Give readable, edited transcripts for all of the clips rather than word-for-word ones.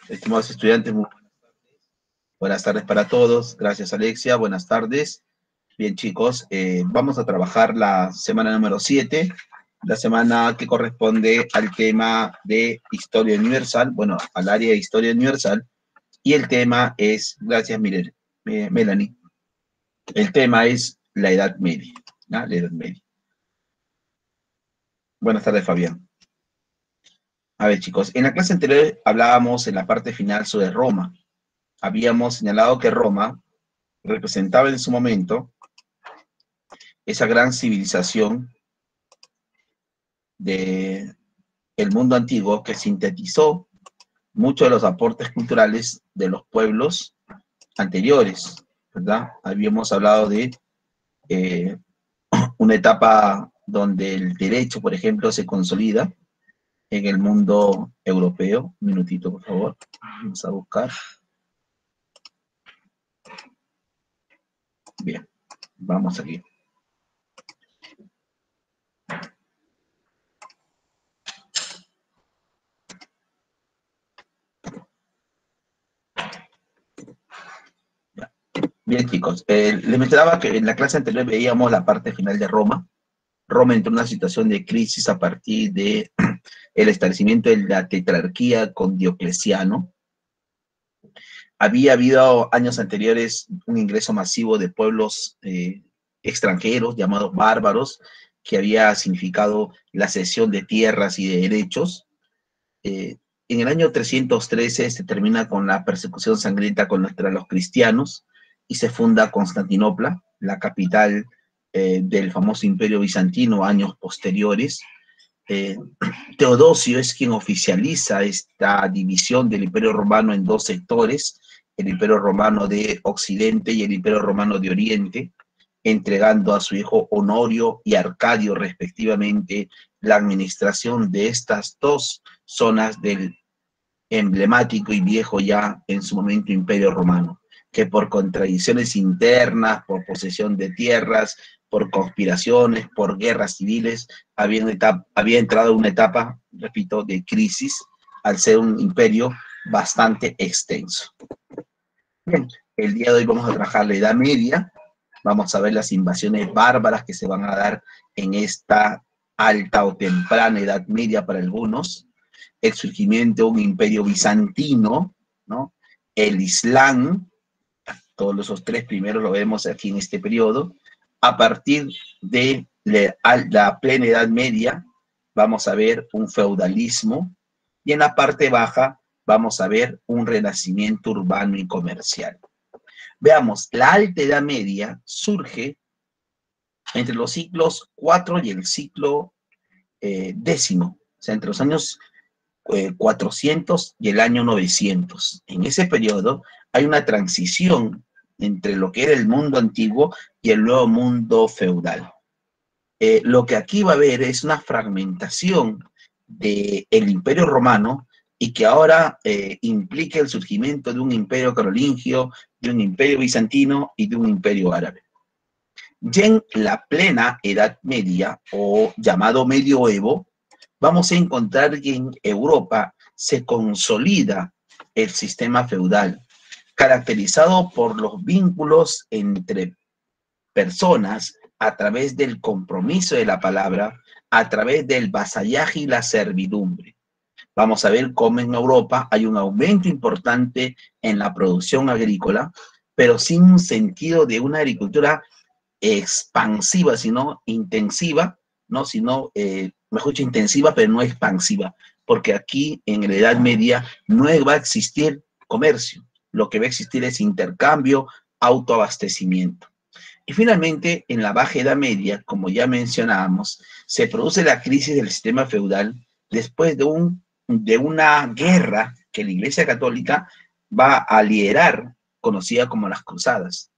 Estimados estudiantes, muy buenas tardes para todos. Gracias, Alexia. Buenas tardes. Bien, chicos, vamos a trabajar la semana número 7, la semana que corresponde al tema de Historia Universal, bueno, al área de Historia Universal, y el tema es, gracias, Melanie, el tema es la Edad Media, ¿no? La Edad Media. Buenas tardes, Fabián. A ver, chicos, en la clase anterior hablábamos en la parte final sobre Roma. Habíamos señalado que Roma representaba en su momento esa gran civilización del mundo antiguo que sintetizó muchos de los aportes culturales de los pueblos anteriores, ¿verdad? Habíamos hablado de eh, una etapa donde el derecho, por ejemplo, se consolida en el mundo europeo. Un minutito, por favor. Vamos a buscar. Bien, vamos aquí. Bien, chicos, les mencionaba que en la clase anterior veíamos la parte final de Roma. Roma entró en una situación de crisis a partir de el establecimiento de la tetrarquía con Diocleciano. Había habido años anteriores un ingreso masivo de pueblos extranjeros llamados bárbaros, que había significado la cesión de tierras y de derechos. En el año 313 se termina con la persecución sangrienta contra los cristianos y se funda Constantinopla, la capital del famoso imperio bizantino años posteriores. Teodosio es quien oficializa esta división del Imperio Romano en dos sectores, el Imperio Romano de Occidente y el Imperio Romano de Oriente, entregando a su hijo Honorio y Arcadio respectivamente la administración de estas dos zonas del emblemático y viejo ya en su momento Imperio Romano, que por contradicciones internas, por posesión de tierras, por conspiraciones, por guerras civiles, había entrado en una etapa, repito, de crisis, al ser un imperio bastante extenso. Bien, el día de hoy vamos a trabajar la Edad Media, vamos a ver las invasiones bárbaras que se van a dar en esta alta o temprana Edad Media para algunos, el surgimiento de un imperio bizantino, ¿no? El Islam, todos esos tres primeros lo vemos aquí en este periodo. A partir de la plena Edad Media vamos a ver un feudalismo y en la parte baja vamos a ver un renacimiento urbano y comercial. Veamos, la Alta Edad Media surge entre los siglos 4 y el siglo décimo, o sea, entre los años 400 y el año 900. En ese periodo hay una transición entre lo que era el mundo antiguo y el nuevo mundo feudal. Lo que aquí va a haber es una fragmentación del Imperio Romano y que ahora implica el surgimiento de un imperio carolingio, de un imperio bizantino y de un imperio árabe. Ya en la plena Edad Media, o llamado Medioevo, vamos a encontrar que en Europa se consolida el sistema feudal, caracterizado por los vínculos entre personas a través del compromiso de la palabra, a través del vasallaje y la servidumbre. Vamos a ver cómo en Europa hay un aumento importante en la producción agrícola, pero sin un sentido de una agricultura expansiva, sino intensiva, ¿no? Sino, mejor dicho, intensiva, pero no expansiva, porque aquí en la Edad Media no va a existir comercio, lo que va a existir es intercambio, autoabastecimiento. Y finalmente, en la Baja Edad Media, como ya mencionábamos, se produce la crisis del sistema feudal después de una guerra que la Iglesia Católica va a liderar, conocida como las Cruzadas.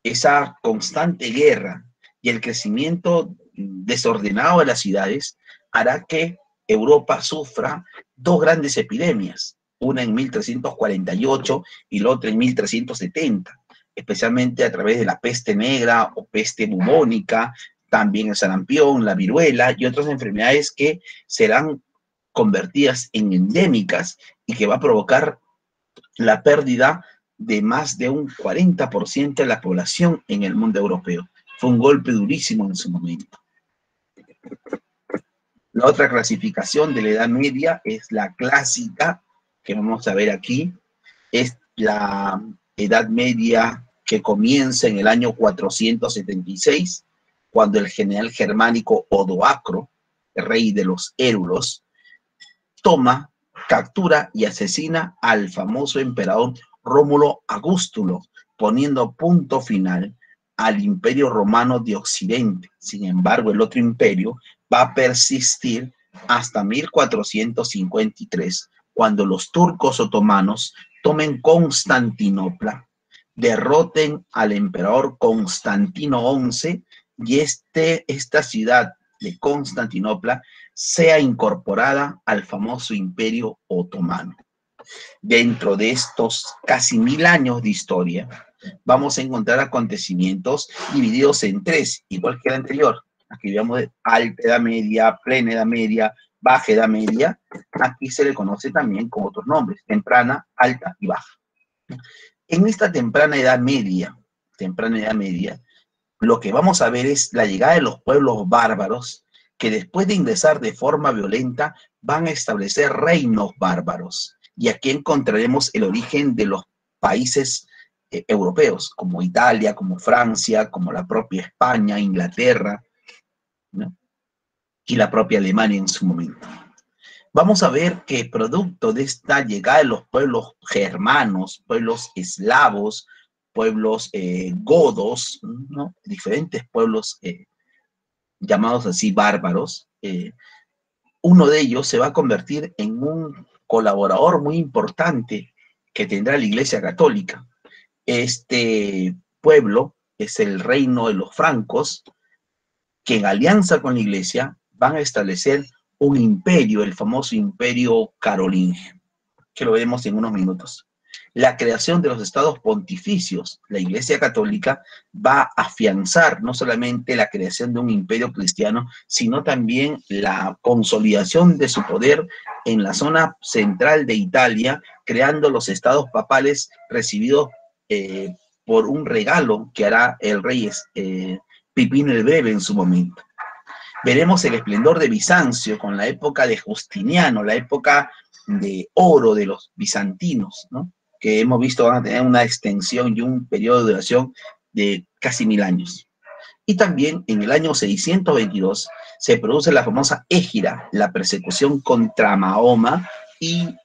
Esa constante guerra y el crecimiento desordenado de las ciudades hará que Europa sufra dos grandes epidemias, una en 1348 y la otra en 1370, especialmente a través de la peste negra o peste bubónica, también el sarampión, la viruela y otras enfermedades que serán convertidas en endémicas y que va a provocar la pérdida de más de un 40% de la población en el mundo europeo. Fue un golpe durísimo en su momento. La otra clasificación de la Edad Media es la clásica, que vamos a ver aquí. Es la Edad Media que comienza en el año 476, cuando el general germánico Odoacro, el rey de los érulos, toma, captura y asesina al famoso emperador Rómulo Augustulo, poniendo punto final al Imperio Romano de Occidente. Sin embargo, el otro imperio va a persistir hasta 1453, cuando los turcos otomanos tomen Constantinopla, derroten al emperador Constantino XI y esta ciudad de Constantinopla sea incorporada al famoso Imperio Otomano. Dentro de estos casi 1000 años de historia, vamos a encontrar acontecimientos divididos en tres, igual que el anterior. Aquí vemos Alta Edad Media, Plena Edad Media, Baja Edad Media. Aquí se le conoce también con otros nombres: temprana, alta y baja. En esta temprana Edad Media, lo que vamos a ver es la llegada de los pueblos bárbaros, que después de ingresar de forma violenta van a establecer reinos bárbaros. Y aquí encontraremos el origen de los países europeos, como Italia, como Francia, como la propia España, Inglaterra, ¿no? Y la propia Alemania en su momento. Vamos a ver que producto de esta llegada de los pueblos germanos, pueblos eslavos, pueblos godos, ¿no? Diferentes pueblos llamados así bárbaros, uno de ellos se va a convertir en un colaborador muy importante que tendrá la Iglesia Católica. Este pueblo es el reino de los francos, que en alianza con la Iglesia van a establecer un imperio, el famoso imperio carolingio, que lo veremos en unos minutos. La creación de los estados pontificios, la Iglesia Católica va a afianzar no solamente la creación de un imperio cristiano, sino también la consolidación de su poder en la zona central de Italia, creando los estados papales recibidos por un regalo que hará el rey Pipino el Breve en su momento. Veremos el esplendor de Bizancio con la época de Justiniano, la época de oro de los bizantinos, ¿no? Que hemos visto van a tener una extensión y un periodo de duración de casi 1000 años. Y también en el año 622 se produce la famosa Égira, la persecución contra Mahoma y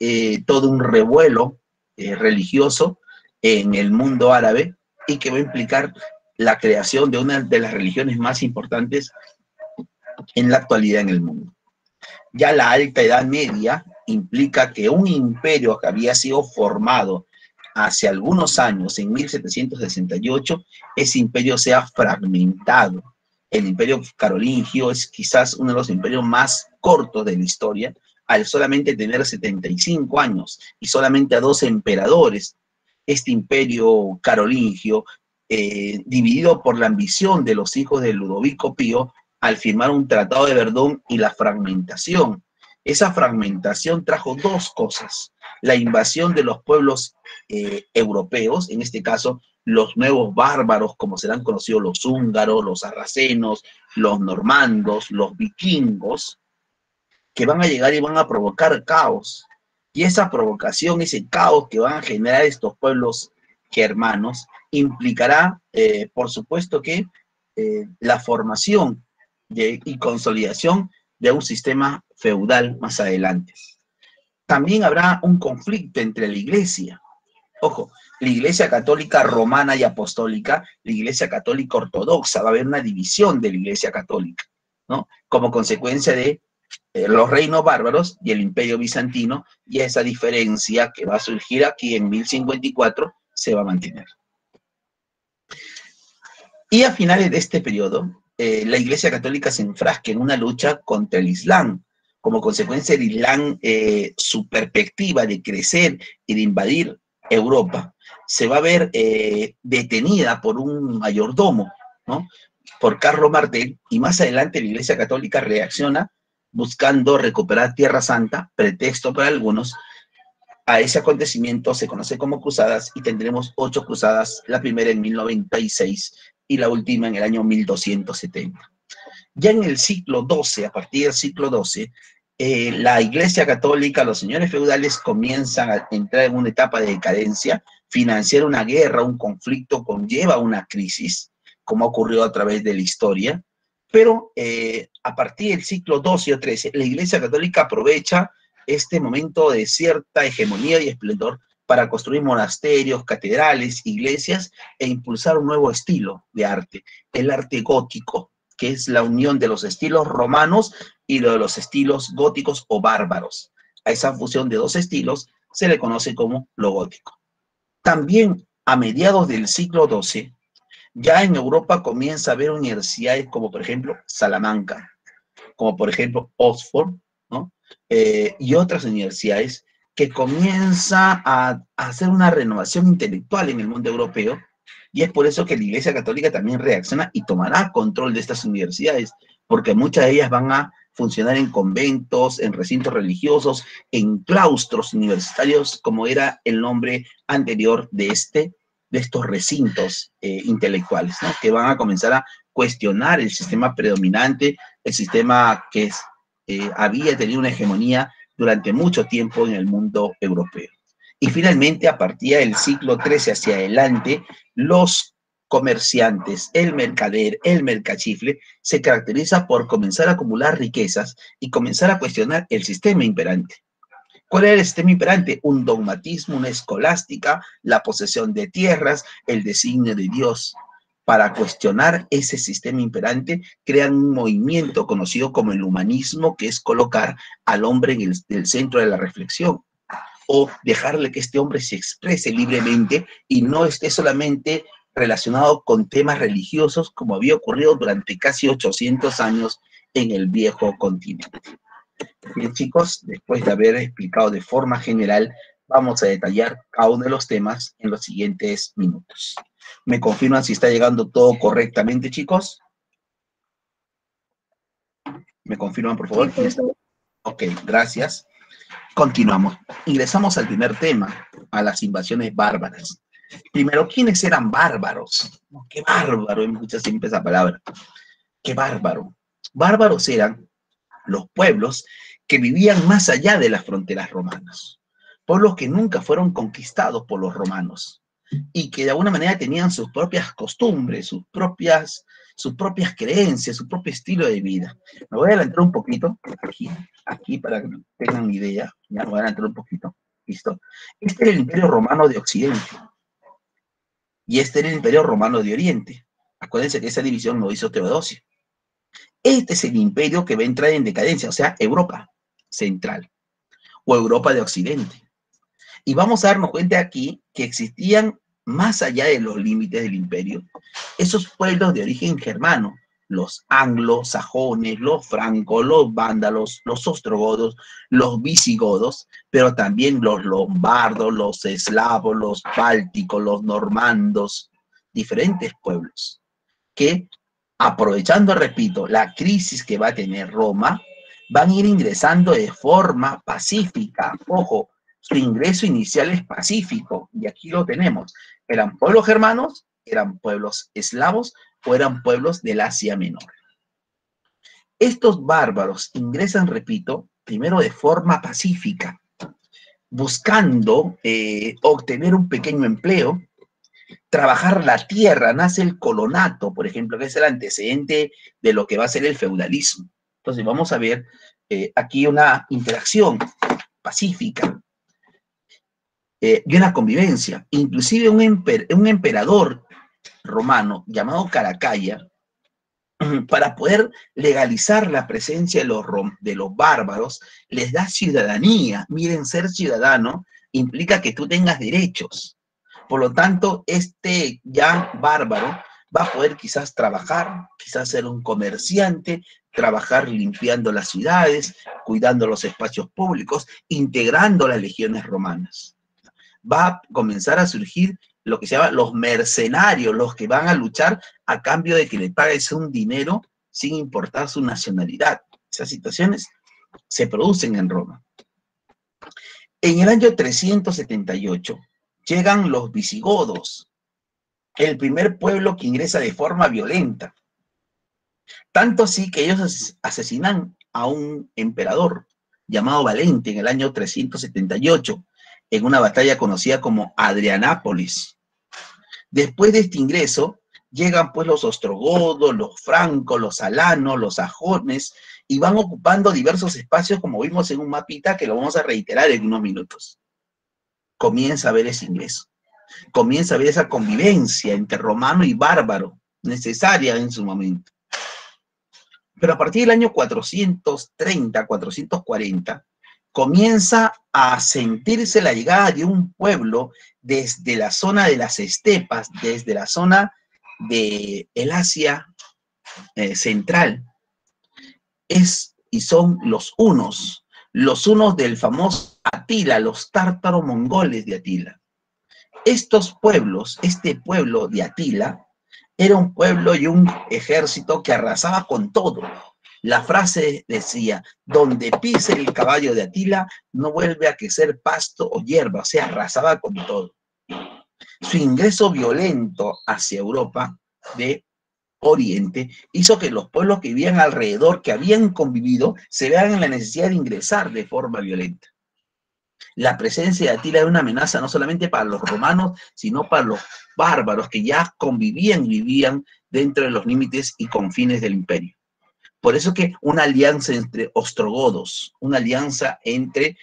todo un revuelo religioso en el mundo árabe, y que va a implicar la creación de una de las religiones más importantes en la actualidad en el mundo. Ya la Alta Edad Media implica que un imperio que había sido formado hace algunos años, en 1768, ese imperio sea fragmentado. El imperio carolingio es quizás uno de los imperios más cortos de la historia, al solamente tener 75 años y solamente a 2 emperadores. Este imperio carolingio, dividido por la ambición de los hijos de Ludovico Pío, al firmar un tratado de Verdún y la fragmentación. Esa fragmentación trajo dos cosas: la invasión de los pueblos europeos, en este caso los nuevos bárbaros, como serán conocidos los húngaros, los sarracenos, los normandos, los vikingos, que van a llegar y van a provocar caos. Y esa provocación, ese caos que van a generar estos pueblos germanos, implicará, por supuesto, que la formación y consolidación de un sistema feudal más adelante. También habrá un conflicto entre la Iglesia. Ojo, la Iglesia Católica Romana y Apostólica, la Iglesia Católica Ortodoxa. Va a haber una división de la Iglesia Católica, ¿no? Como consecuencia de los reinos bárbaros y el Imperio Bizantino, y esa diferencia que va a surgir aquí en 1054 se va a mantener. Y a finales de este periodo, la Iglesia Católica se enfrasca en una lucha contra el Islam. Como consecuencia del Islam, su perspectiva de crecer y de invadir Europa se va a ver detenida por un mayordomo, ¿no? Por Carlo Martel, y más adelante la Iglesia Católica reacciona buscando recuperar Tierra Santa, pretexto para algunos. A ese acontecimiento se conoce como cruzadas y tendremos 8 cruzadas, la primera en 1096 y la última en el año 1270. Ya en el siglo XII, a partir del siglo XII, la Iglesia Católica, los señores feudales comienzan a entrar en una etapa de decadencia. Financiar una guerra, un conflicto, conlleva una crisis, como ocurrió a través de la historia. Pero a partir del siglo XII o XIII, la Iglesia Católica aprovecha este momento de cierta hegemonía y esplendor para construir monasterios, catedrales, iglesias e impulsar un nuevo estilo de arte, el arte gótico, que es la unión de los estilos romanos y de los estilos góticos o bárbaros. A esa fusión de dos estilos se le conoce como lo gótico. También a mediados del siglo XII, ya en Europa comienza a haber universidades como por ejemplo Salamanca, como por ejemplo Oxford, ¿no? Y otras universidades que comienza a hacer una renovación intelectual en el mundo europeo, y es por eso que la Iglesia Católica también reacciona y tomará control de estas universidades, porque muchas de ellas van a funcionar en conventos, en recintos religiosos, en claustros universitarios, como era el nombre anterior de estos recintos intelectuales, ¿no? Que van a comenzar a cuestionar el sistema predominante, el sistema que había tenido una hegemonía durante mucho tiempo en el mundo europeo. Y finalmente, a partir del siglo XIII hacia adelante, los comerciantes, el mercader, el mercachifle, se caracteriza por comenzar a acumular riquezas y comenzar a cuestionar el sistema imperante. ¿Cuál era el sistema imperante? Un dogmatismo, una escolástica, la posesión de tierras, el designio de Dios. Para cuestionar ese sistema imperante, crean un movimiento conocido como el humanismo, que es colocar al hombre en el centro de la reflexión, o dejarle que este hombre se exprese libremente y no esté solamente relacionado con temas religiosos, como había ocurrido durante casi 800 años en el viejo continente. Bien, chicos, después de haber explicado de forma general, vamos a detallar cada uno de los temas en los siguientes minutos. ¿Me confirman si está llegando todo correctamente, chicos? ¿Me confirman, por favor? Sí, ok, gracias. Continuamos. Ingresamos al primer tema, a las invasiones bárbaras. Primero, ¿quiénes eran bárbaros? ¡Qué bárbaro! Me escucha siempre esa palabra. ¡Qué bárbaro! Bárbaros eran los pueblos que vivían más allá de las fronteras romanas. Pueblos que nunca fueron conquistados por los romanos y que de alguna manera tenían sus propias costumbres, sus propias creencias, su propio estilo de vida. Me voy a adelantar un poquito, aquí para que tengan idea, ya me voy a adelantar un poquito, ¿listo? Este era el Imperio Romano de Occidente y este era el Imperio Romano de Oriente. Acuérdense que esa división lo hizo Teodosio. Este es el imperio que va a entrar en decadencia, o sea, Europa Central o Europa de Occidente. Y vamos a darnos cuenta aquí que existían, más allá de los límites del imperio, esos pueblos de origen germano, los anglosajones, los francos, los vándalos, los ostrogodos, los visigodos, pero también los lombardos, los eslavos, los bálticos, los normandos, diferentes pueblos que, aprovechando, repito, la crisis que va a tener Roma, van a ir ingresando de forma pacífica. Ojo, su ingreso inicial es pacífico, y aquí lo tenemos. ¿Eran pueblos germanos, eran pueblos eslavos o eran pueblos del Asia Menor? Estos bárbaros ingresan, repito, primero de forma pacífica, buscando obtener un pequeño empleo, trabajar la tierra. Nace el colonato, por ejemplo, que es el antecedente de lo que va a ser el feudalismo. Entonces vamos a ver aquí una interacción pacífica y una convivencia. Inclusive un emperador romano llamado Caracalla, para poder legalizar la presencia de los bárbaros, les da ciudadanía. Miren, ser ciudadano implica que tú tengas derechos. Por lo tanto, este ya bárbaro va a poder quizás trabajar, quizás ser un comerciante, trabajar limpiando las ciudades, cuidando los espacios públicos, integrando las legiones romanas. Va a comenzar a surgir lo que se llama los mercenarios, los que van a luchar a cambio de que le pagues un dinero sin importar su nacionalidad. Esas situaciones se producen en Roma. En el año 378 llegan los visigodos, el primer pueblo que ingresa de forma violenta. Tanto así que ellos asesinan a un emperador llamado Valente en el año 378, en una batalla conocida como Adrianápolis. Después de este ingreso, llegan pues los ostrogodos, los francos, los alanos, los sajones, y van ocupando diversos espacios, como vimos en un mapita que lo vamos a reiterar en unos minutos. Comienza a haber ese ingreso. Comienza a haber esa convivencia entre romano y bárbaro, necesaria en su momento. Pero a partir del año 430, 440, comienza a sentirse la llegada de un pueblo desde la zona de las estepas, desde la zona de el Asia central. Y son los hunos del famoso Atila, los tártaros mongoles de Atila. Estos pueblos, este pueblo de Atila, era un pueblo y un ejército que arrasaba con todo. La frase decía, donde pise el caballo de Atila, no vuelve a crecer pasto o hierba, o sea, arrasaba con todo. Su ingreso violento hacia Europa de Oriente hizo que los pueblos que vivían alrededor, que habían convivido, se vean en la necesidad de ingresar de forma violenta. La presencia de Atila era una amenaza no solamente para los romanos, sino para los bárbaros que ya convivían y vivían dentro de los límites y confines del imperio. Por eso que una alianza entre ostrogodos, una alianza entre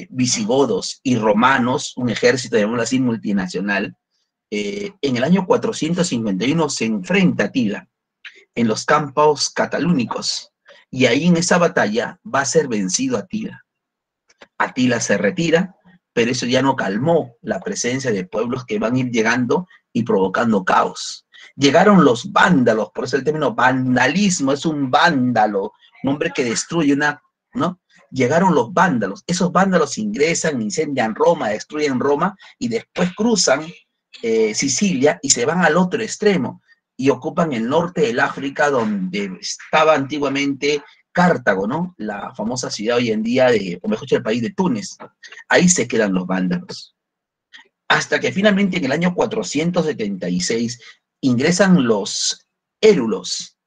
visigodos y romanos, un ejército, llamémoslo así, multinacional, en el año 451 se enfrenta a Atila en los campos catalúnicos, y ahí en esa batalla va a ser vencido Atila. Atila se retira, pero eso ya no calmó la presencia de pueblos que van a ir llegando y provocando caos. Llegaron los vándalos, por eso el término vandalismo es un vándalo, un hombre que destruye ¿no? Llegaron los vándalos, esos vándalos ingresan, incendian Roma, destruyen Roma y después cruzan Sicilia y se van al otro extremo y ocupan el norte del África, donde estaba antiguamente Cartago, ¿no? La famosa ciudad hoy en día o mejor dicho, el país de Túnez. Ahí se quedan los vándalos. Hasta que finalmente en el año 476 ingresan los érulos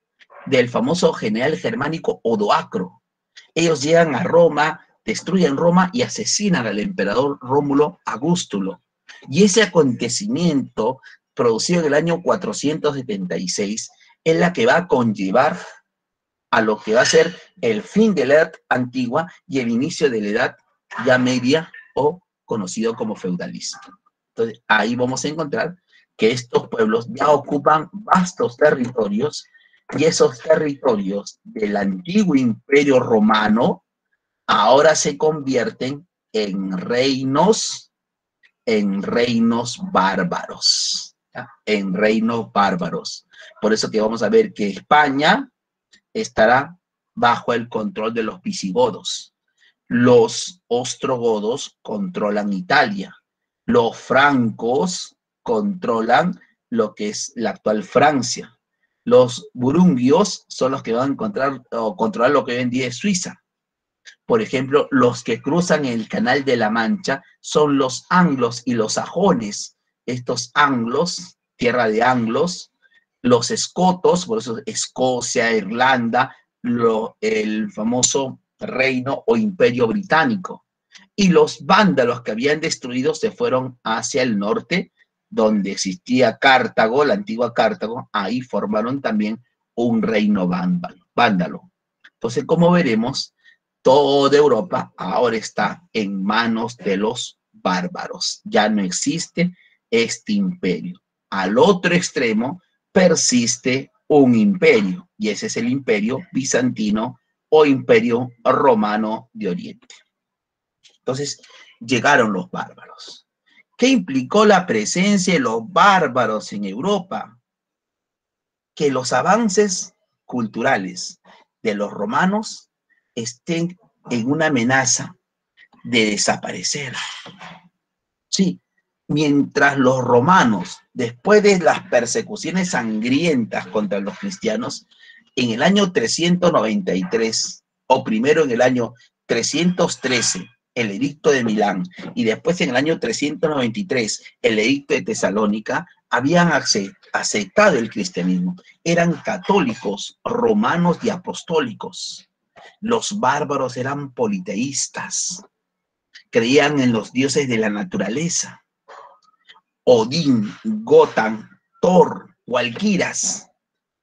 del famoso general germánico Odoacro. Ellos llegan a Roma, destruyen Roma y asesinan al emperador Rómulo Augustulo. Y ese acontecimiento, producido en el año 476, es la que va a conllevar a lo que va a ser el fin de la Edad Antigua y el inicio de la Edad ya Media, o conocido como feudalismo. Entonces, ahí vamos a encontrar que estos pueblos ya ocupan vastos territorios, y esos territorios del antiguo imperio romano ahora se convierten en reinos bárbaros, ¿ya? En reinos bárbaros. Por eso que vamos a ver que España estará bajo el control de los visigodos. Los ostrogodos controlan Italia. Los francos controlan lo que es la actual Francia. Los burundios son los que van a controlar lo que hoy en día es Suiza. Por ejemplo, los que cruzan el Canal de la Mancha son los anglos y los sajones. Estos anglos, tierra de anglos, los escotos, por eso Escocia, Irlanda, el famoso reino o imperio británico. Y los vándalos que habían destruido se fueron hacia el norte, donde existía Cartago, la antigua Cartago. Ahí formaron también un reino vándalo. Entonces, como veremos, toda Europa ahora está en manos de los bárbaros. Ya no existe este imperio. Al otro extremo persiste un imperio, y ese es el imperio bizantino o imperio romano de Oriente. Entonces, llegaron los bárbaros. ¿Qué implicó la presencia de los bárbaros en Europa? Que los avances culturales de los romanos estén en una amenaza de desaparecer. Sí, mientras los romanos, después de las persecuciones sangrientas contra los cristianos, en el año 393 o primero en el año 313, el edicto de Milán, y después en el año 393, el edicto de Tesalónica, habían aceptado el cristianismo. Eran católicos, romanos y apostólicos. Los bárbaros eran politeístas, creían en los dioses de la naturaleza. Odín, Gotan, Thor, Walquiras,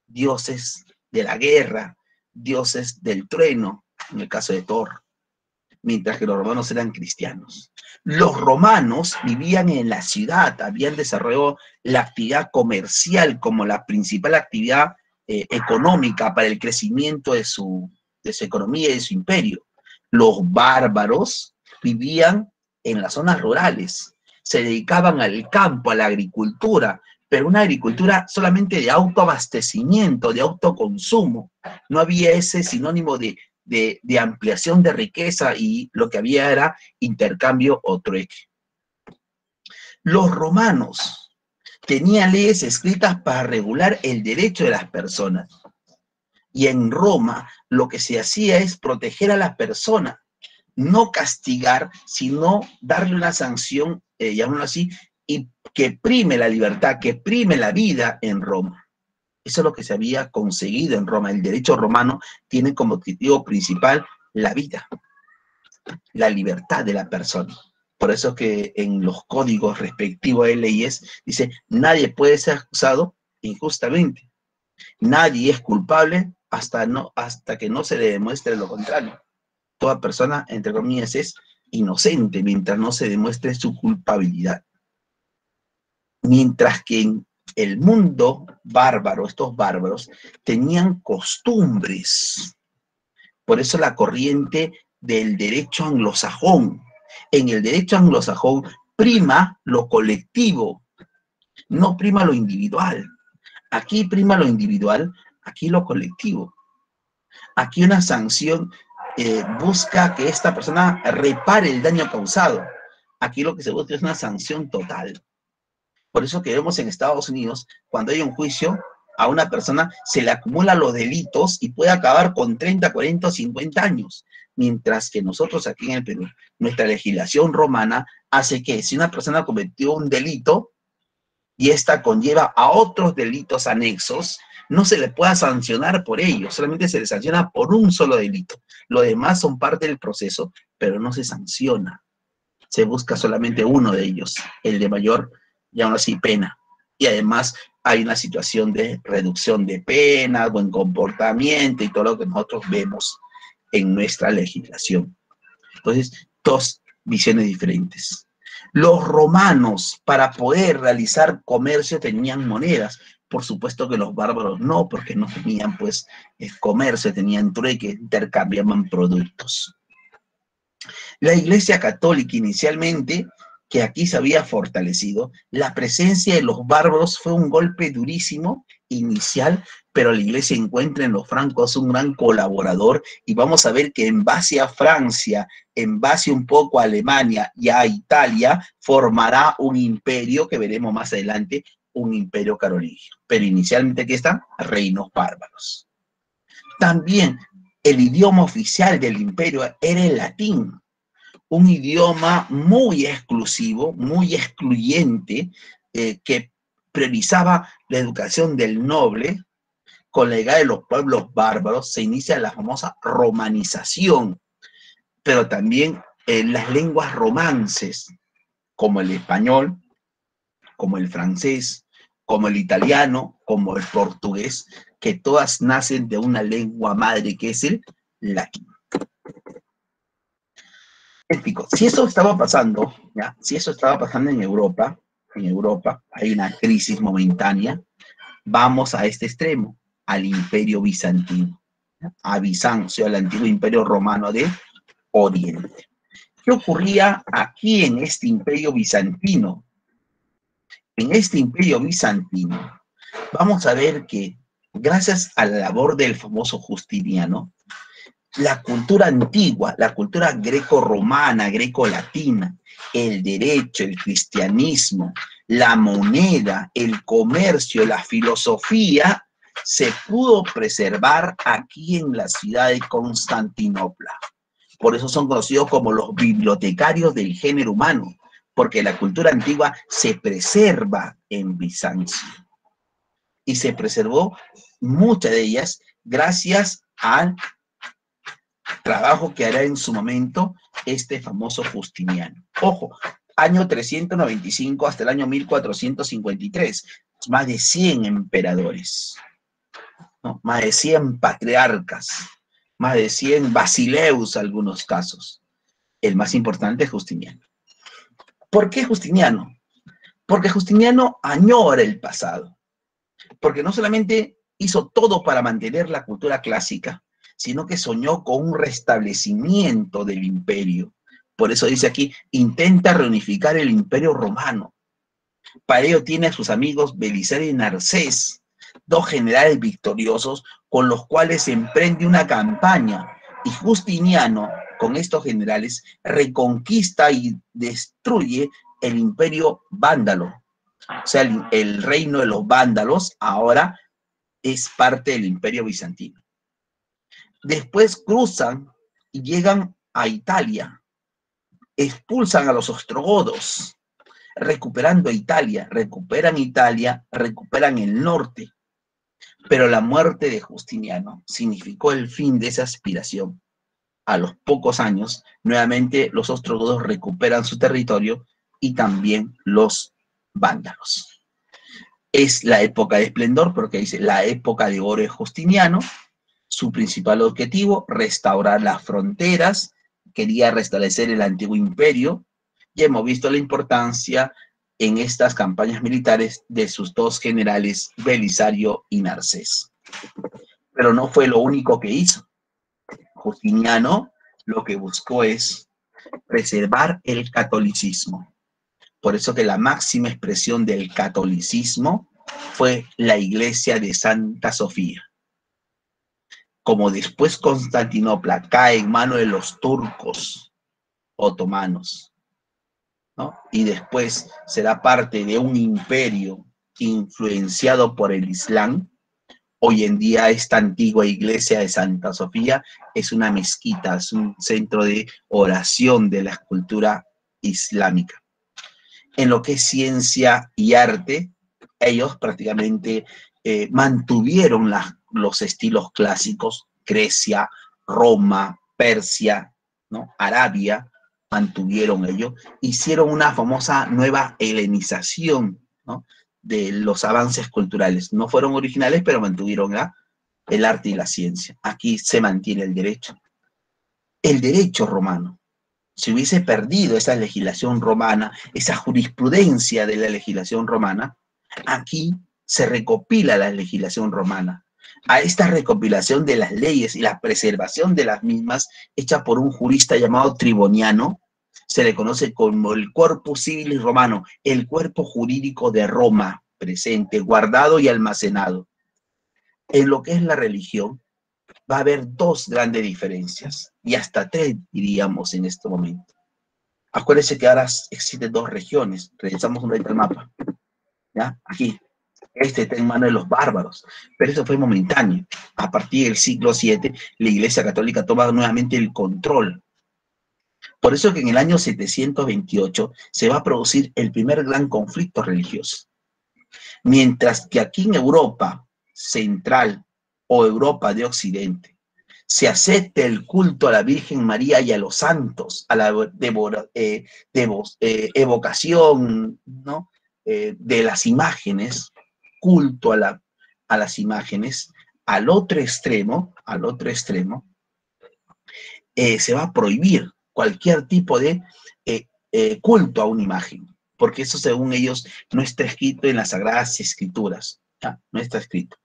dioses de la guerra, dioses del trueno, en el caso de Thor, mientras que los romanos eran cristianos. Los romanos vivían en la ciudad, habían desarrollado la actividad comercial como la principal actividad económica para el crecimiento de su economía y de su imperio. Los bárbaros vivían en las zonas rurales, se dedicaban al campo, a la agricultura, pero una agricultura solamente de autoabastecimiento, de autoconsumo. No había ese sinónimo de ampliación de riqueza, y lo que había era intercambio o trueque. Los romanos tenían leyes escritas para regular el derecho de las personas. Y en Roma lo que se hacía es proteger a la persona, no castigar, sino darle una sanción, llamémoslo así, y que prime la libertad, que prime la vida en Roma. Eso es lo que se había conseguido en Roma. El derecho romano tiene como objetivo principal la vida, la libertad de la persona. Por eso que en los códigos respectivos de leyes dice, nadie puede ser acusado injustamente. Nadie es culpable hasta que no se le demuestre lo contrario. Toda persona, entre comillas, es inocente mientras no se demuestre su culpabilidad. Mientras que en el mundo bárbaro, estos bárbaros tenían costumbres. Por eso la corriente del derecho anglosajón. En el derecho anglosajón prima lo colectivo, no prima lo individual. Aquí prima lo individual, aquí lo colectivo. Aquí una sanción busca que esta persona repare el daño causado. Aquí lo que se busca es una sanción total. Por eso que vemos en Estados Unidos, cuando hay un juicio, a una persona se le acumulan los delitos y puede acabar con 30, 40 o 50 años. Mientras que nosotros aquí en el Perú, nuestra legislación romana hace que si una persona cometió un delito y esta conlleva a otros delitos anexos, no se le pueda sancionar por ello, solamente se le sanciona por un solo delito. Lo demás son parte del proceso, pero no se sanciona. Se busca solamente uno de ellos, el de mayor, llamémoslo así, pena. Y además hay una situación de reducción de penas, buen comportamiento y todo lo que nosotros vemos en nuestra legislación. Entonces, dos visiones diferentes. Los romanos, para poder realizar comercio, tenían monedas. Por supuesto que los bárbaros no, porque no tenían pues comercio, tenían trueque, intercambiaban productos. La Iglesia Católica inicialmente, que aquí se había fortalecido, la presencia de los bárbaros fue un golpe durísimo inicial, pero la Iglesia encuentra en los francos un gran colaborador, y vamos a ver que en base a Francia, en base un poco a Alemania y a Italia, formará un imperio que veremos más adelante, un imperio carolingio. Pero inicialmente aquí están reinos bárbaros. También el idioma oficial del imperio era el latín, un idioma muy exclusivo, muy excluyente, que priorizaba la educación del noble. Con la llegada de los pueblos bárbaros se inicia la famosa romanización, pero también las lenguas romances, como el español, como el francés, como el italiano, como el portugués, que todas nacen de una lengua madre que es el latín. Si eso estaba pasando, ¿ya? Si eso estaba pasando en Europa hay una crisis momentánea, vamos a este extremo, al Imperio Bizantino, ¿ya? A Bizancio, al antiguo Imperio Romano de Oriente. ¿Qué ocurría aquí en este Imperio Bizantino? En este Imperio Bizantino vamos a ver que gracias a la labor del famoso Justiniano, la cultura antigua, la cultura greco-romana, greco-latina, el derecho, el cristianismo, la moneda, el comercio, la filosofía, se pudo preservar aquí en la ciudad de Constantinopla. Por eso son conocidos como los bibliotecarios del género humano, porque la cultura antigua se preserva en Bizancio. Y se preservó muchas de ellas gracias al trabajo que hará en su momento este famoso Justiniano. Ojo, año 395 hasta el año 1453, más de 100 emperadores, ¿no? Más de 100 patriarcas, más de 100 basileus, algunos casos. El más importante es Justiniano. ¿Por qué Justiniano? Porque Justiniano añora el pasado, porque no solamente hizo todo para mantener la cultura clásica, sino que soñó con un restablecimiento del imperio. Por eso dice aquí, intenta reunificar el imperio romano. Para ello tiene a sus amigos Belisario y Narcés, dos generales victoriosos con los cuales emprende una campaña. Y Justiniano, con estos generales, reconquista y destruye el imperio vándalo. O sea, el reino de los vándalos ahora es parte del imperio bizantino. Después cruzan y llegan a Italia, expulsan a los ostrogodos, recuperando Italia, recuperan el norte. Pero la muerte de Justiniano significó el fin de esa aspiración. A los pocos años, nuevamente los ostrogodos recuperan su territorio y también los vándalos. Es la época de esplendor, porque dice la época de oro de Justiniano. Su principal objetivo, restaurar las fronteras, quería restablecer el antiguo imperio, y hemos visto la importancia en estas campañas militares de sus dos generales, Belisario y Narcés. Pero no fue lo único que hizo. Justiniano lo que buscó es preservar el catolicismo. Por eso que la máxima expresión del catolicismo fue la iglesia de Santa Sofía. Como después Constantinopla cae en manos de los turcos otomanos, ¿no? Y después será parte de un imperio influenciado por el Islam, hoy en día esta antigua iglesia de Santa Sofía es una mezquita, es un centro de oración de la cultura islámica. En lo que es ciencia y arte, ellos prácticamente mantuvieron los estilos clásicos, Grecia, Roma, Persia, ¿no? Arabia, mantuvieron ello, hicieron una famosa nueva helenización, ¿no? De los avances culturales. No fueron originales, pero mantuvieron el arte y la ciencia. Aquí se mantiene el derecho. El derecho romano. Si hubiese perdido esa legislación romana, esa jurisprudencia de la legislación romana, aquí se recopila la legislación romana. A esta recopilación de las leyes y la preservación de las mismas, hecha por un jurista llamado Triboniano, se le conoce como el Corpus Civilis Romano, el cuerpo jurídico de Roma, presente, guardado y almacenado. En lo que es la religión, va a haber dos grandes diferencias, y hasta tres diríamos en este momento. Acuérdense que ahora existen dos regiones. Regresamos un momento al mapa. ¿Ya? Aquí. Este está en manos de los bárbaros, pero eso fue momentáneo. A partir del siglo VII, la Iglesia Católica toma nuevamente el control. Por eso que en el año 728 se va a producir el primer gran conflicto religioso. Mientras que aquí en Europa Central o Europa de Occidente se acepte el culto a la Virgen María y a los santos, a la evocación, ¿no? De las imágenes, culto a las imágenes, al otro extremo, se va a prohibir cualquier tipo de culto a una imagen, porque eso según ellos no está escrito en las Sagradas Escrituras, ¿ya? No está escrito.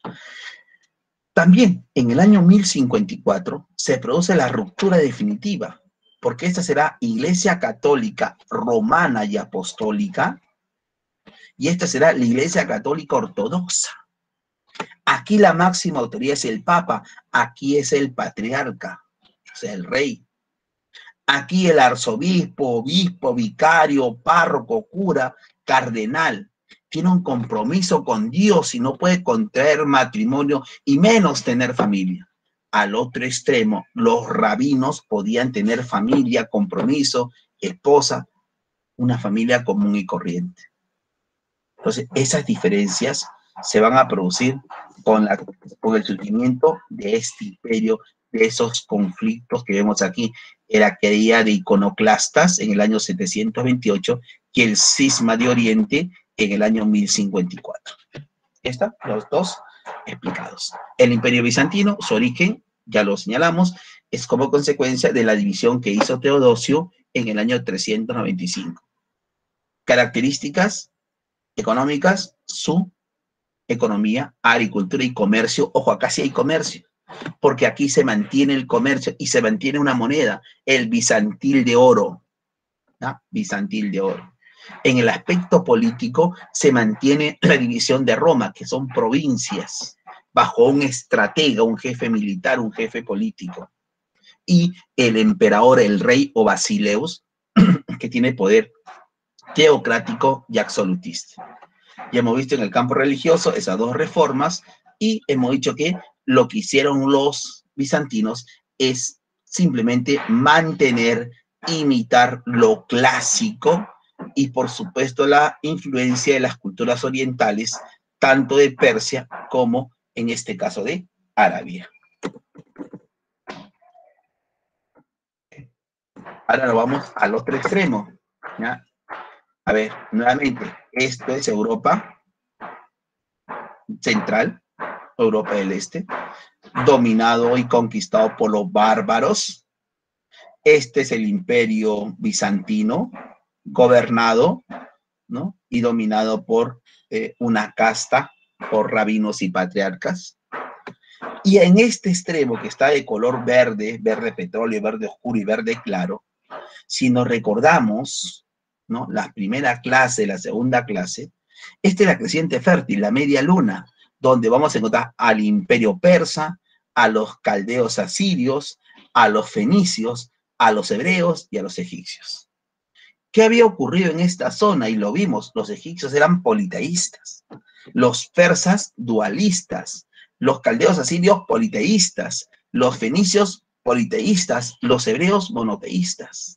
También en el año 1054 se produce la ruptura definitiva, porque esta será Iglesia Católica Romana y Apostólica, y esta será la Iglesia Católica Ortodoxa. Aquí la máxima autoridad es el Papa, aquí es el patriarca, o sea, el rey. Aquí el arzobispo, obispo, vicario, párroco, cura, cardenal. tiene un compromiso con Dios y no puede contraer matrimonio y menos tener familia. Al otro extremo, los rabinos podían tener familia, compromiso, esposa, una familia común y corriente. Entonces, esas diferencias se van a producir con el surgimiento de este imperio, de esos conflictos que vemos aquí, en la caída de iconoclastas en el año 728 y el cisma de Oriente en el año 1054. ¿Están los dos explicados? El imperio bizantino, su origen, ya lo señalamos, es como consecuencia de la división que hizo Teodosio en el año 395. Características económicas, su economía, agricultura y comercio. Ojo, acá sí hay comercio, porque aquí se mantiene el comercio y se mantiene una moneda, el bizantil de oro, ¿no? Bizantil de oro. En el aspecto político se mantiene la división de Roma, que son provincias, bajo un estratega, un jefe militar, un jefe político. Y el emperador, el rey o basileus, que tiene poder teocrático y absolutista. Ya hemos visto en el campo religioso esas dos reformas y hemos dicho que lo que hicieron los bizantinos es simplemente mantener, imitar lo clásico y por supuesto la influencia de las culturas orientales, tanto de Persia como en este caso de Arabia. Ahora nos vamos al otro extremo, ¿ya? A ver, nuevamente, esto es Europa central, Europa del Este, dominado y conquistado por los bárbaros. Este es el imperio bizantino, gobernado, ¿no? Y dominado por una casta, por rabinos y patriarcas. Y en este extremo que está de color verde, verde petróleo, verde oscuro y verde claro, si nos recordamos, ¿no? La primera clase, la segunda clase, esta es la creciente fértil, la media luna, donde vamos a encontrar al imperio persa, a los caldeos asirios, a los fenicios, a los hebreos y a los egipcios. ¿Qué había ocurrido en esta zona? Y lo vimos, los egipcios eran politeístas, los persas dualistas, los caldeos asirios politeístas, los fenicios politeístas, los hebreos monoteístas.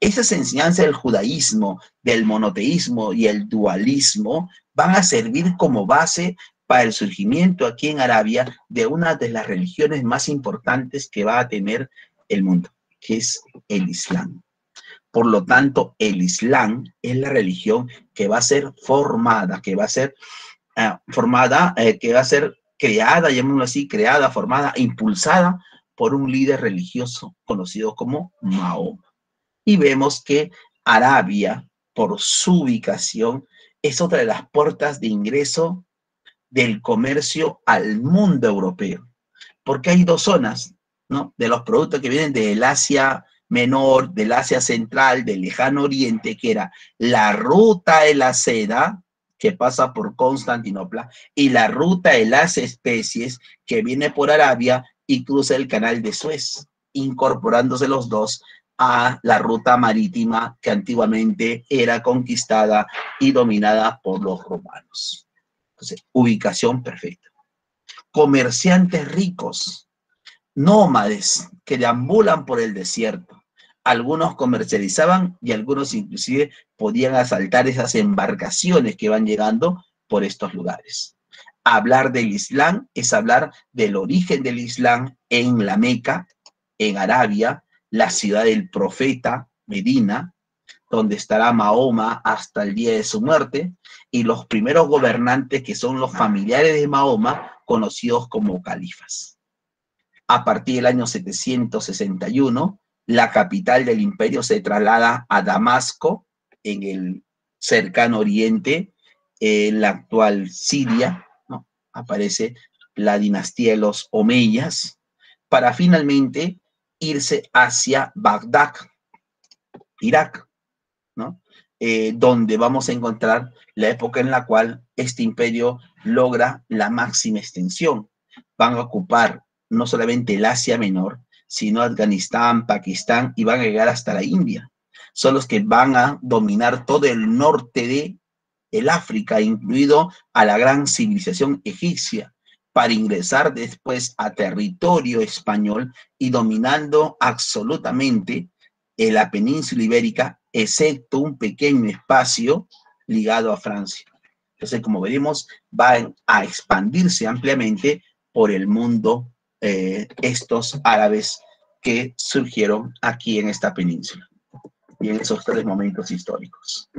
Esas enseñanzas del judaísmo, del monoteísmo y el dualismo van a servir como base para el surgimiento aquí en Arabia de una de las religiones más importantes que va a tener el mundo, que es el Islam. Por lo tanto, el Islam es la religión que va a ser formada, que va a ser que va a ser creada, llamémoslo así, creada, formada, impulsada por un líder religioso conocido como Mahoma. Y vemos que Arabia, por su ubicación, es otra de las puertas de ingreso del comercio al mundo europeo. Porque hay dos zonas, ¿no? De los productos que vienen del Asia Menor, del Asia Central, del Lejano Oriente, que era la ruta de la seda, que pasa por Constantinopla, y la ruta de las especies, que viene por Arabia y cruza el canal de Suez, incorporándose los dos a la ruta marítima que antiguamente era conquistada y dominada por los romanos. Entonces, ubicación perfecta. Comerciantes ricos, nómades que deambulan por el desierto. Algunos comercializaban y algunos inclusive podían asaltar esas embarcaciones que van llegando por estos lugares. Hablar del Islam es hablar del origen del Islam en la Meca, en Arabia, la ciudad del profeta, Medina, donde estará Mahoma hasta el día de su muerte, y los primeros gobernantes que son los familiares de Mahoma, conocidos como califas. A partir del año 761, la capital del imperio se traslada a Damasco, en el cercano oriente, la actual Siria, ¿no? Aparece la dinastía de los Omeyas, para finalmente irse hacia Bagdad, Irak, ¿no? Donde vamos a encontrar la época en la cual este imperio logra la máxima extensión. Van a ocupar no solamente el Asia Menor, sino Afganistán, Pakistán y van a llegar hasta la India. Son los que van a dominar todo el norte de el África, incluido a la gran civilización egipcia, para ingresar después a territorio español y dominando absolutamente la península ibérica, excepto un pequeño espacio ligado a Francia. Entonces, como veremos, van a expandirse ampliamente por el mundo estos árabes que surgieron aquí en esta península y en esos 3 momentos históricos.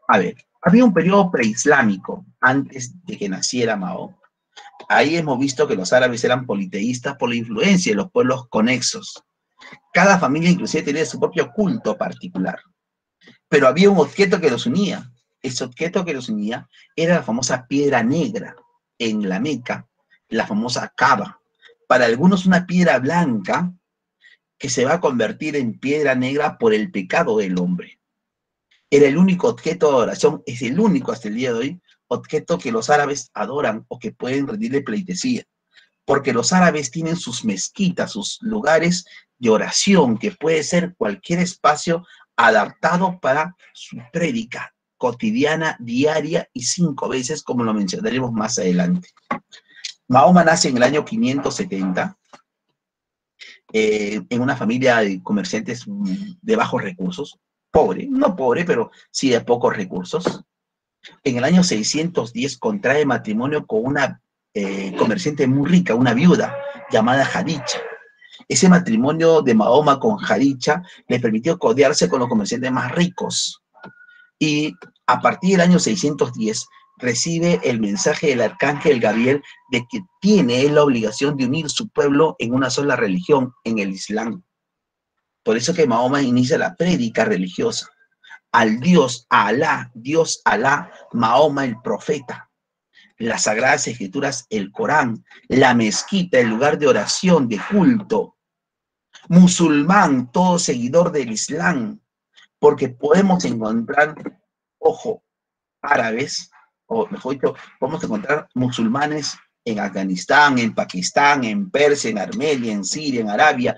A ver, había un periodo preislámico antes de que naciera Mahoma. Ahí hemos visto que los árabes eran politeístas por la influencia de los pueblos conexos. Cada familia inclusive tenía su propio culto particular. Pero había un objeto que los unía. Ese objeto que los unía era la famosa piedra negra en la Meca, la famosa Kaaba. Para algunos una piedra blanca que se va a convertir en piedra negra por el pecado del hombre. Era el único objeto de adoración, es el único hasta el día de hoy, objeto que los árabes adoran o que pueden rendirle pleitesía. Porque los árabes tienen sus mezquitas, sus lugares de oración, que puede ser cualquier espacio adaptado para su prédica cotidiana, diaria y 5 veces, como lo mencionaremos más adelante. Mahoma nace en el año 570, en una familia de comerciantes de bajos recursos, pobre, no pobre, pero sí de pocos recursos. En el año 610 contrae matrimonio con una comerciante muy rica, una viuda llamada Jadicha. Ese matrimonio de Mahoma con Jadicha le permitió codearse con los comerciantes más ricos. Y a partir del año 610 recibe el mensaje del arcángel Gabriel de que tiene él la obligación de unir su pueblo en una sola religión, en el Islam. Por eso que Mahoma inicia la prédica religiosa. Al Dios Alá, Mahoma el profeta. Las Sagradas Escrituras, el Corán, la mezquita, el lugar de oración, de culto. Musulmán, todo seguidor del Islam, porque podemos encontrar, ojo, árabes, o mejor dicho, podemos encontrar musulmanes en Afganistán, en Pakistán, en Persia, en Armenia, en Siria, en Arabia,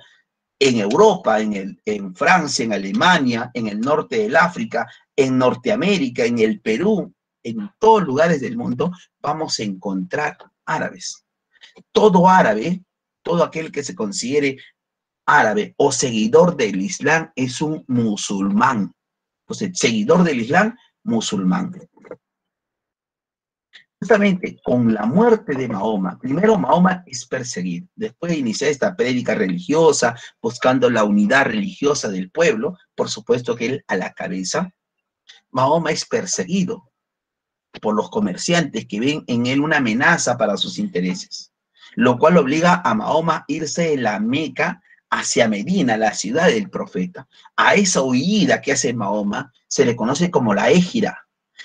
en Europa, en Francia, en Alemania, en el norte del África, en Norteamérica, en el Perú, en todos lugares del mundo, vamos a encontrar árabes. Todo árabe, todo aquel que se considere árabe o seguidor del Islam es un musulmán. Entonces, seguidor del Islam, musulmán. Justamente con la muerte de Mahoma, primero Mahoma es perseguido, después de iniciar esta prédica religiosa, buscando la unidad religiosa del pueblo, por supuesto que él a la cabeza, Mahoma es perseguido por los comerciantes que ven en él una amenaza para sus intereses, lo cual obliga a Mahoma a irse de la Meca hacia Medina, la ciudad del profeta. A esa huida que hace Mahoma se le conoce como la Hégira,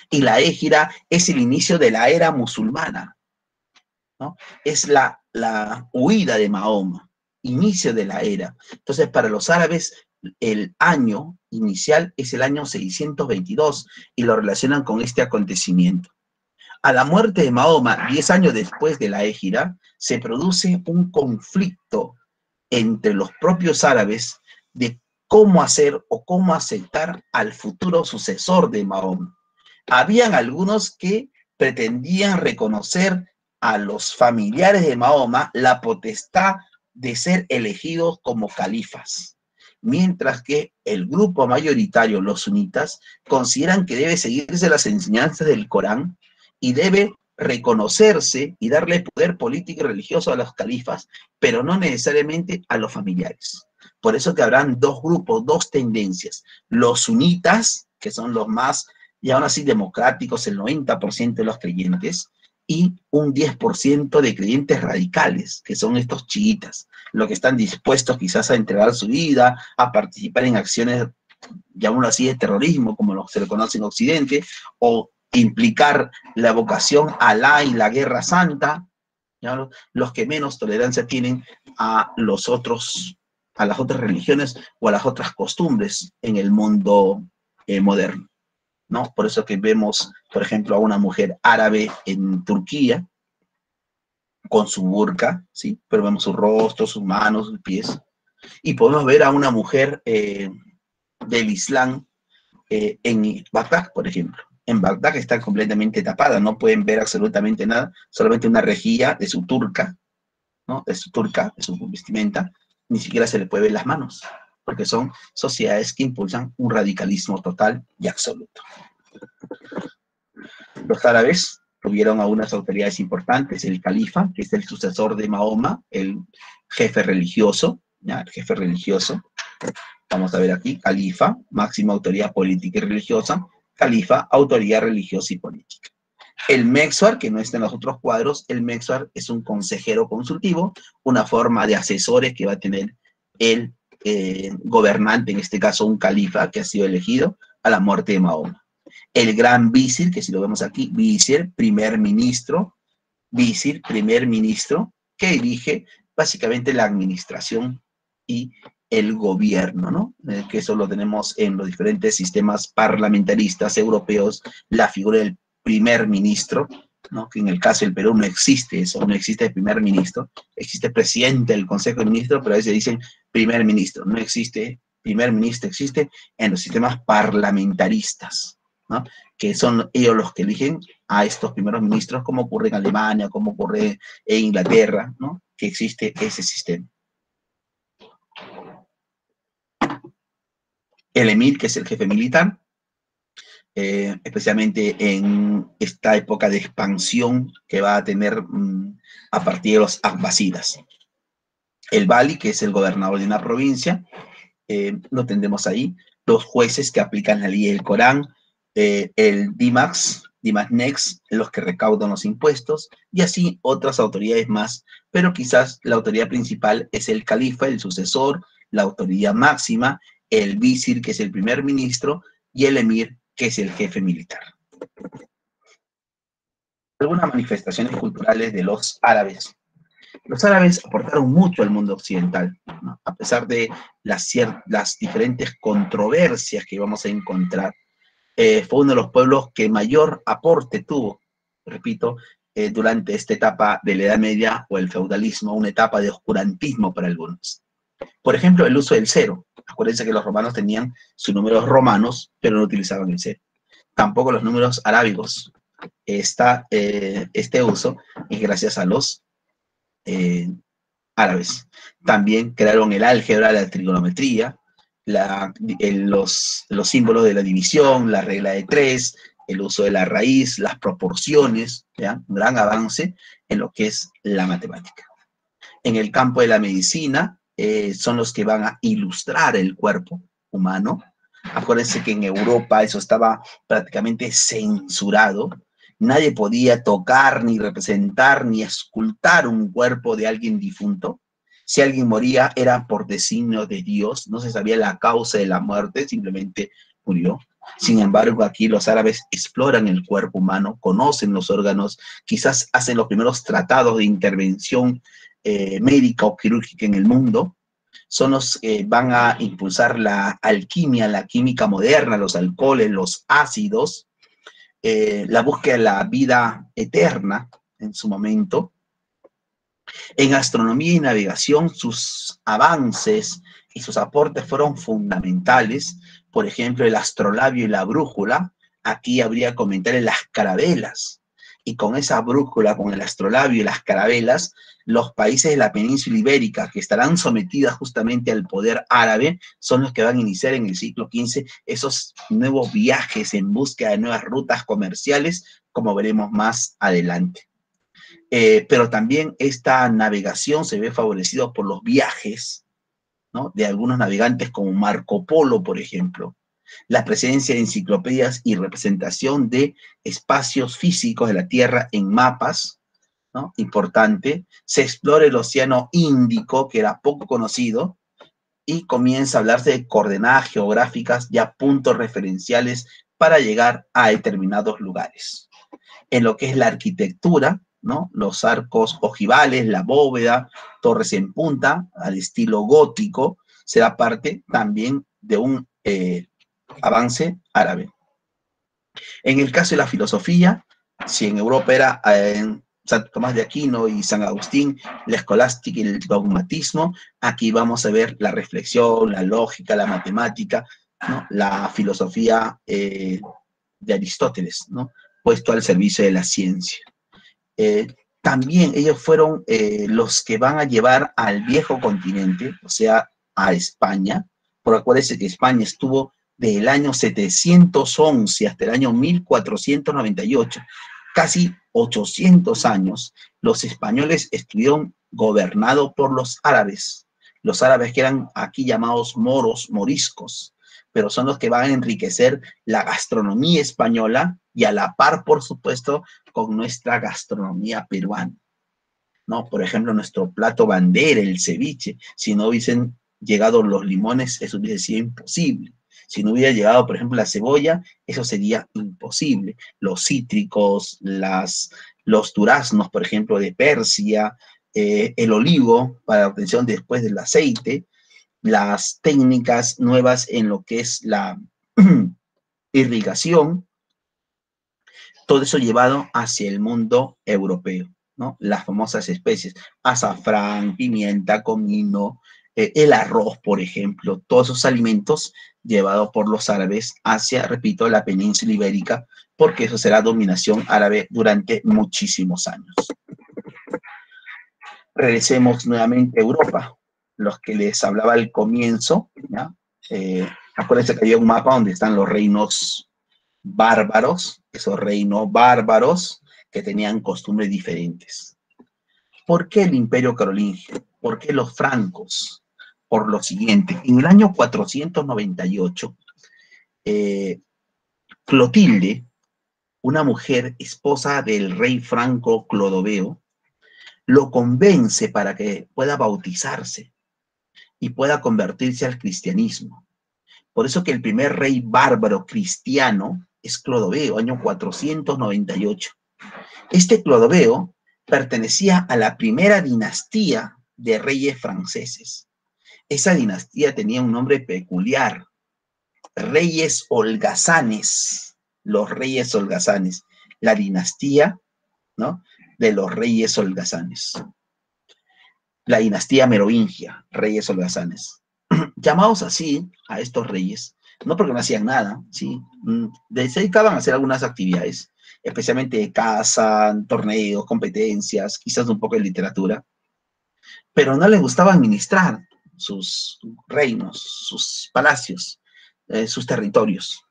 y la Hégira es el inicio de la era musulmana, ¿no? Es la huida de Mahoma, inicio de la era. Entonces, para los árabes, el año inicial es el año 622 y lo relacionan con este acontecimiento. A la muerte de Mahoma, 10 años después de la Hégira, se produce un conflicto entre los propios árabes de cómo hacer o cómo aceptar al futuro sucesor de Mahoma. Habían algunos que pretendían reconocer a los familiares de Mahoma la potestad de ser elegidos como califas, mientras que el grupo mayoritario, los sunitas, consideran que debe seguirse las enseñanzas del Corán y debe reconocerse y darle poder político y religioso a los califas, pero no necesariamente a los familiares. Por eso que habrán 2 grupos, 2 tendencias. Los sunitas, que son los más, y aún así democráticos, el 90% de los creyentes, y un 10% de creyentes radicales, que son estos chiitas, los que están dispuestos quizás a entregar su vida, a participar en acciones, llamémoslo así, de terrorismo, como se le conoce en Occidente, o implicar la vocación a Alá y la guerra santa, ¿ya? Los que menos tolerancia tienen a los otros, a las otras religiones o a las otras costumbres en el mundo moderno, ¿no? Por eso que vemos, por ejemplo, a una mujer árabe en Turquía con su burka, ¿sí? Pero vemos su rostro, sus manos, sus pies. Y podemos ver a una mujer del Islam en Bagdad, por ejemplo. en Bagdad, que está completamente tapada, no pueden ver absolutamente nada, solamente una rejilla de su turca, ¿no? De su turca, de su vestimenta, ni siquiera se le puede ver las manos, porque son sociedades que impulsan un radicalismo total y absoluto. Los árabes tuvieron a unas autoridades importantes, el califa, que es el sucesor de Mahoma, el jefe religioso, ¿ya? El jefe religioso. Vamos a ver aquí, califa, máxima autoridad política y religiosa, califa, autoridad religiosa y política. El Mexuar, que no está en los otros cuadros, el Mexuar es un consejero consultivo, una forma de asesores que va a tener el gobernante, en este caso un califa que ha sido elegido a la muerte de Mahoma. El gran visir, que si lo vemos aquí, visir, primer ministro, que dirige básicamente la administración y el gobierno, ¿no? Que eso lo tenemos en los diferentes sistemas parlamentaristas europeos, la figura del primer ministro, ¿no? Que en el caso del Perú no existe eso, no existe el primer ministro, existe presidente del Consejo de Ministros, pero a veces dicen primer ministro, no existe primer ministro, existe en los sistemas parlamentaristas, ¿no? Que son ellos los que eligen a estos primeros ministros, como ocurre en Alemania, como ocurre en Inglaterra, ¿no? Que existe ese sistema. El emir, que es el jefe militar, especialmente en esta época de expansión que va a tener a partir de los abbasidas. El Bali, que es el gobernador de una provincia, lo tendremos ahí. Los jueces que aplican la ley del Corán, el Dimax Nex, los que recaudan los impuestos, y así otras autoridades más, pero quizás la autoridad principal es el califa, el sucesor, la autoridad máxima, el visir, que es el primer ministro, y el emir, que es el jefe militar. Algunas manifestaciones culturales de los árabes. Los árabes aportaron mucho al mundo occidental, ¿no? A pesar de las diferentes controversias que vamos a encontrar. Fue uno de los pueblos que mayor aporte tuvo, repito, durante esta etapa de la Edad Media o el feudalismo, una etapa de oscurantismo para algunos. Por ejemplo, el uso del cero. Acuérdense que los romanos tenían sus números romanos, pero no utilizaban el cero. Tampoco los números arábigos. Este uso es gracias a los árabes. También crearon el álgebra, la trigonometría, los símbolos de la división, la regla de 3, el uso de la raíz, las proporciones, ¿ya? Un gran avance en lo que es la matemática. En el campo de la medicina, son los que van a ilustrar el cuerpo humano. Acuérdense que en Europa eso estaba prácticamente censurado. Nadie podía tocar, ni representar, ni escultar un cuerpo de alguien difunto. Si alguien moría era por designio de Dios, no se sabía la causa de la muerte, simplemente murió. Sin embargo, aquí los árabes exploran el cuerpo humano, conocen los órganos, quizás hacen los primeros tratados de intervención médica o quirúrgica en el mundo. Son los que van a impulsar la alquimia, la química moderna, los alcoholes, los ácidos, la búsqueda de la vida eterna en su momento. En astronomía y navegación, sus avances y sus aportes fueron fundamentales. Por ejemplo, el astrolabio y la brújula. Aquí habría que comentar en las carabelas. Y con esa brújula, con el astrolabio y las carabelas, los países de la península ibérica que estarán sometidas justamente al poder árabe son los que van a iniciar en el siglo XV esos nuevos viajes en búsqueda de nuevas rutas comerciales, como veremos más adelante. Pero también esta navegación se ve favorecido por los viajes, ¿no? De algunos navegantes como Marco Polo, por ejemplo. La presencia de enciclopedias y representación de espacios físicos de la Tierra en mapas, ¿no? Importante. Se explora el Océano Índico, que era poco conocido, y comienza a hablarse de coordenadas geográficas, ya puntos referenciales para llegar a determinados lugares. En lo que es la arquitectura, ¿no? Los arcos ojivales, la bóveda, torres en punta, al estilo gótico, será parte también de un avance árabe. En el caso de la filosofía, si en Europa era Santo Tomás de Aquino y San Agustín, la escolástica y el dogmatismo, aquí vamos a ver la reflexión, la lógica, la matemática, ¿no? La filosofía de Aristóteles, ¿no? Puesto al servicio de la ciencia. También ellos fueron los que van a llevar al viejo continente, o sea, a España, por acuérdense que España estuvo del año 711 hasta el año 1498, casi 800 años, los españoles estuvieron gobernados por los árabes que eran aquí llamados moros, moriscos, pero son los que van a enriquecer la gastronomía española y a la par, por supuesto, con nuestra gastronomía peruana, ¿no? Por ejemplo, nuestro plato bandera, el ceviche, si no hubiesen llegado los limones, eso hubiese sido imposible. Si no hubiera llegado, por ejemplo, la cebolla, eso sería imposible. Los cítricos, los duraznos, por ejemplo, de Persia, el olivo para la obtención después del aceite, las técnicas nuevas en lo que es la irrigación, todo eso llevado hacia el mundo europeo, ¿no? Las famosas especies, azafrán, pimienta, comino, el arroz, por ejemplo, todos esos alimentos llevados por los árabes hacia, repito, la península ibérica, porque eso será dominación árabe durante muchísimos años. Regresemos nuevamente a Europa, los que les hablaba al comienzo, ¿ya? Acuérdense que había un mapa donde están los reinos bárbaros, esos reinos bárbaros que tenían costumbres diferentes. ¿Por qué el imperio carolingio? ¿Por qué los francos? Por lo siguiente, en el año 498, Clotilde, una mujer esposa del rey franco Clodoveo, lo convence para que pueda bautizarse y pueda convertirse al cristianismo. Por eso que el primer rey bárbaro cristiano es Clodoveo, año 498. Este Clodoveo pertenecía a la primera dinastía de reyes franceses. Esa dinastía tenía un nombre peculiar, reyes holgazanes, los reyes holgazanes, la dinastía, ¿no?, de los reyes holgazanes. La dinastía merovingia, reyes holgazanes. Llamados así a estos reyes, no porque no hacían nada, ¿sí? Se dedicaban a hacer algunas actividades, especialmente de caza, torneos, competencias, quizás un poco de literatura, pero no les gustaba administrar sus reinos, sus palacios, sus territorios.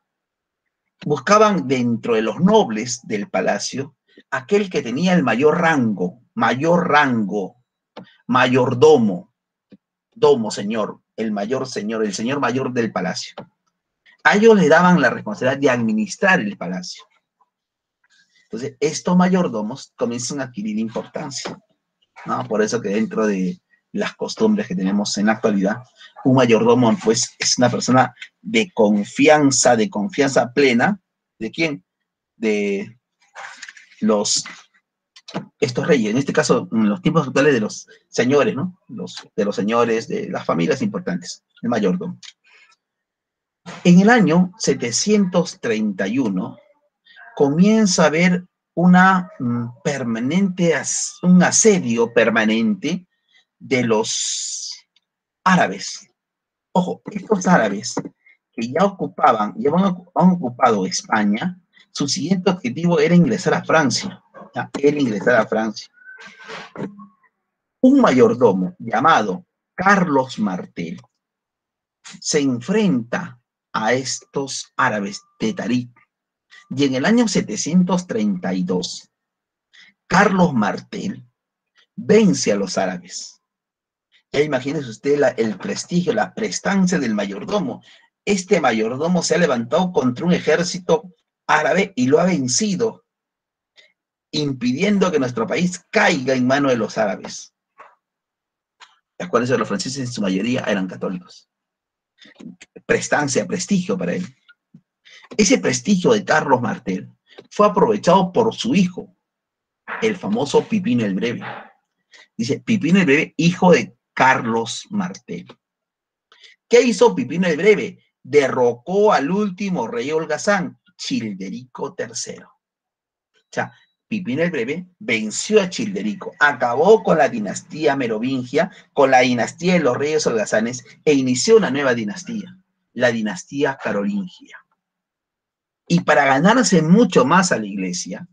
Buscaban dentro de los nobles del palacio aquel que tenía el mayor rango, mayordomo, señor, el señor mayor del palacio. A ellos le daban la responsabilidad de administrar el palacio. Entonces, estos mayordomos comienzan a adquirir importancia, ¿no? Por eso que dentro de las costumbres que tenemos en la actualidad, un mayordomo, pues, es una persona de confianza plena. ¿De quién? De estos reyes, en este caso, en los tiempos actuales, de los señores, ¿no? De los señores, de las familias importantes, el mayordomo. En el año 731 comienza a haber un asedio permanente de los árabes. Ojo, estos árabes que ya han ocupado España, su siguiente objetivo era ingresar a Francia. Un mayordomo llamado Carlos Martel se enfrenta a estos árabes de Tarit. Y en el año 732, Carlos Martel vence a los árabes. Ya imagínese usted el prestigio, la prestancia del mayordomo. Este mayordomo se ha levantado contra un ejército árabe y lo ha vencido, impidiendo que nuestro país caiga en manos de los árabes. Acuérdense, los franceses en su mayoría eran católicos. Prestancia, prestigio para él. Ese prestigio de Carlos Martel fue aprovechado por su hijo, el famoso Pipino el Breve. Dice, Pipino el Breve, hijo de Carlos Martel. ¿Qué hizo Pipino el Breve? Derrocó al último rey holgazán, Childerico III. O sea, Pipino el Breve venció a Childerico, acabó con la dinastía merovingia, con la dinastía de los reyes holgazanes, e inició una nueva dinastía, la dinastía carolingia. Y para ganarse mucho más a la iglesia,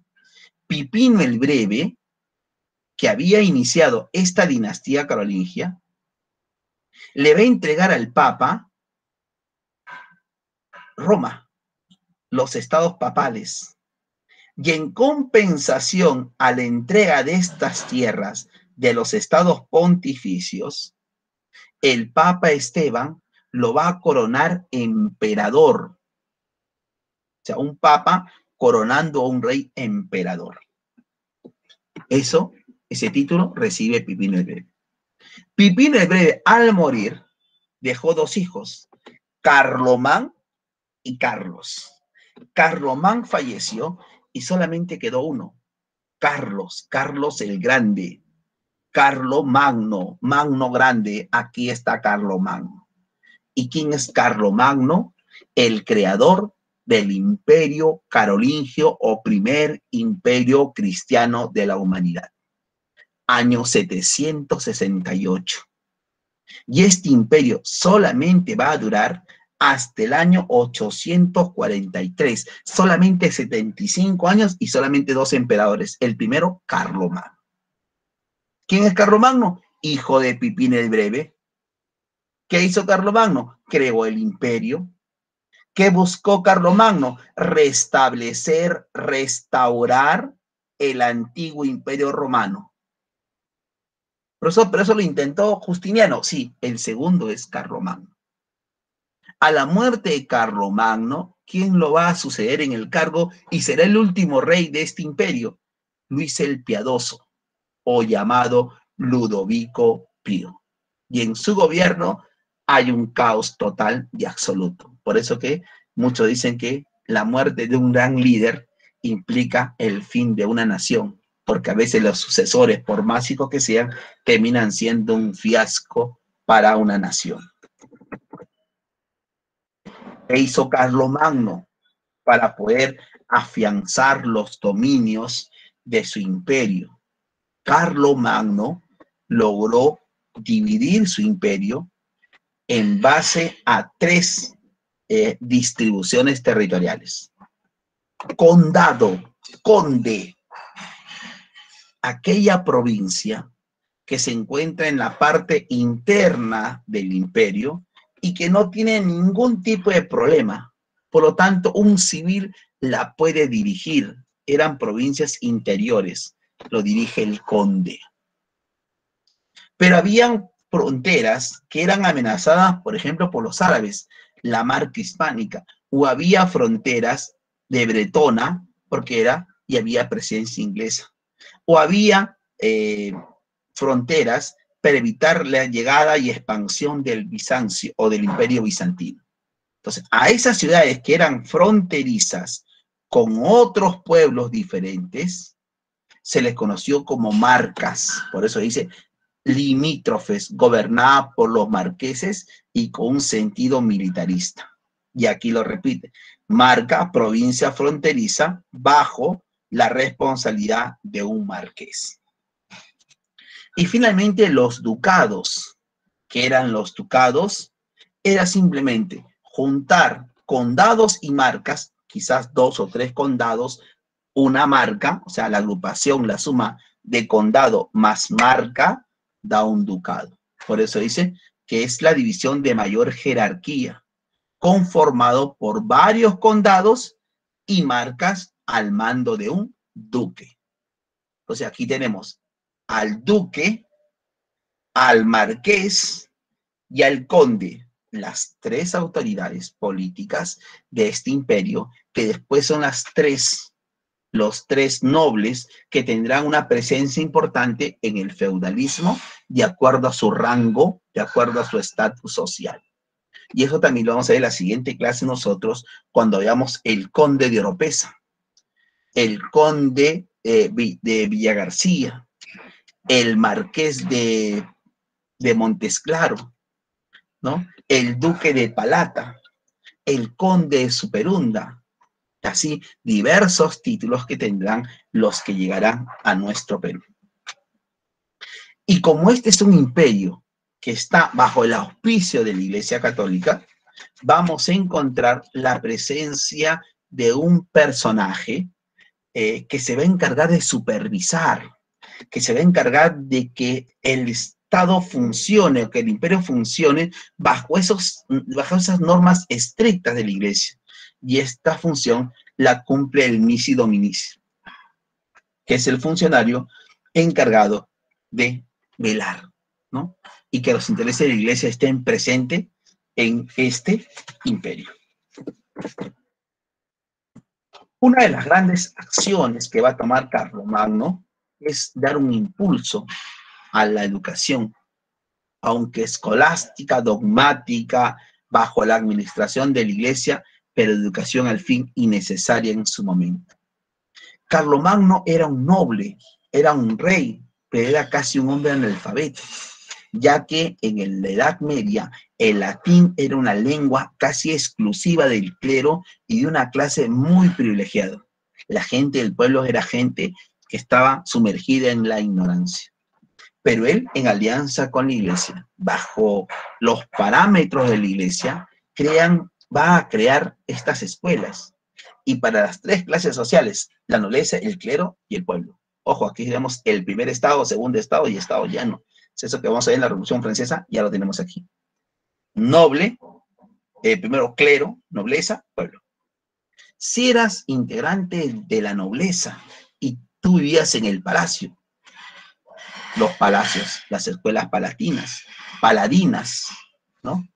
Pipino el Breve, que había iniciado esta dinastía carolingia, le va a entregar al Papa Roma, los estados papales. Y en compensación a la entrega de estas tierras de los estados pontificios, el Papa Esteban lo va a coronar emperador. O sea, un papa coronando a un rey emperador. Ese título recibe Pipino el Breve. Pipino el Breve, al morir, dejó dos hijos, Carlomán y Carlos. Carlomán falleció y solamente quedó uno, Carlos el Grande. Carlomagno, Magno Grande, aquí está Carlomagno. ¿Y quién es Carlomagno? El creador del imperio carolingio o primer imperio cristiano de la humanidad. Año 768. Y este imperio solamente va a durar hasta el año 843. Solamente 75 años y solamente dos emperadores. El primero, Carlomagno. ¿Quién es Carlomagno? Hijo de Pipino el Breve. ¿Qué hizo Carlomagno? Creó el imperio. ¿Qué buscó Carlomagno? Restablecer, restaurar el antiguo imperio romano. Pero eso lo intentó Justiniano. Sí, el segundo es Carlomagno. A la muerte de Carlomagno, ¿quién lo va a suceder en el cargo y será el último rey de este imperio? Luis el Piadoso, o llamado Ludovico Pío. Y en su gobierno hay un caos total y absoluto. Por eso que muchos dicen que la muerte de un gran líder implica el fin de una nación, porque a veces los sucesores, por más hijos que sean, terminan siendo un fiasco para una nación. ¿Qué hizo Carlomagno para poder afianzar los dominios de su imperio? Carlomagno logró dividir su imperio en base a tres distribuciones territoriales. Condado, conde, aquella provincia que se encuentra en la parte interna del imperio y que no tiene ningún tipo de problema. Por lo tanto, un civil la puede dirigir. Eran provincias interiores. Lo dirige el conde. Pero habían fronteras que eran amenazadas, por ejemplo, por los árabes, la marca hispánica, o había fronteras de Bretona, porque y había presencia inglesa, o había fronteras para evitar la llegada y expansión del Bizancio o del Imperio Bizantino. Entonces, a esas ciudades que eran fronterizas con otros pueblos diferentes, se les conoció como marcas. Por eso dice limítrofes, gobernada por los marqueses y con un sentido militarista. Y aquí lo repite, marca, provincia fronteriza, bajo la responsabilidad de un marqués. Y finalmente los ducados. ¿Qué eran los ducados? Era simplemente juntar condados y marcas, quizás 2 o 3 condados, una marca, o sea, la agrupación, la suma de condado más marca, da un ducado. Por eso dice que es la división de mayor jerarquía, conformado por varios condados y marcas al mando de un duque. Entonces aquí tenemos al duque, al marqués y al conde, las tres autoridades políticas de este imperio, que después son los tres nobles que tendrán una presencia importante en el feudalismo de acuerdo a su rango, de acuerdo a su estatus social. Y eso también lo vamos a ver en la siguiente clase nosotros cuando veamos el conde de Oropesa, el conde de Villagarcía, el marqués de Montesclaro, ¿no? El duque de Palata, el conde de Superunda, así diversos títulos que tendrán los que llegarán a nuestro Perú. Y como este es un imperio que está bajo el auspicio de la Iglesia Católica, vamos a encontrar la presencia de un personaje que se va a encargar de supervisar, que se va a encargar de que el Estado funcione, o que el imperio funcione bajo esas normas estrictas de la Iglesia. Y esta función la cumple el Missi Dominici, que es el funcionario encargado de velar, ¿no? Y que los intereses de la Iglesia estén presentes en este imperio. Una de las grandes acciones que va a tomar Carlomagno es dar un impulso a la educación, aunque escolástica, dogmática, bajo la administración de la Iglesia, pero educación al fin innecesaria en su momento. Carlomagno era un noble, era un rey, pero era casi un hombre analfabeto, ya que en la Edad Media el latín era una lengua casi exclusiva del clero y de una clase muy privilegiada. La gente del pueblo era gente que estaba sumergida en la ignorancia. Pero él, en alianza con la Iglesia, bajo los parámetros de la Iglesia, va a crear estas escuelas. Y para las tres clases sociales, la nobleza, el clero y el pueblo. Ojo, aquí tenemos el primer estado, segundo estado y estado llano. Es eso que vamos a ver en la Revolución Francesa, ya lo tenemos aquí. Noble, primero clero, nobleza, pueblo. Si eras integrante de la nobleza y tú vivías en el palacio, los palacios, las escuelas paladinas, ¿no?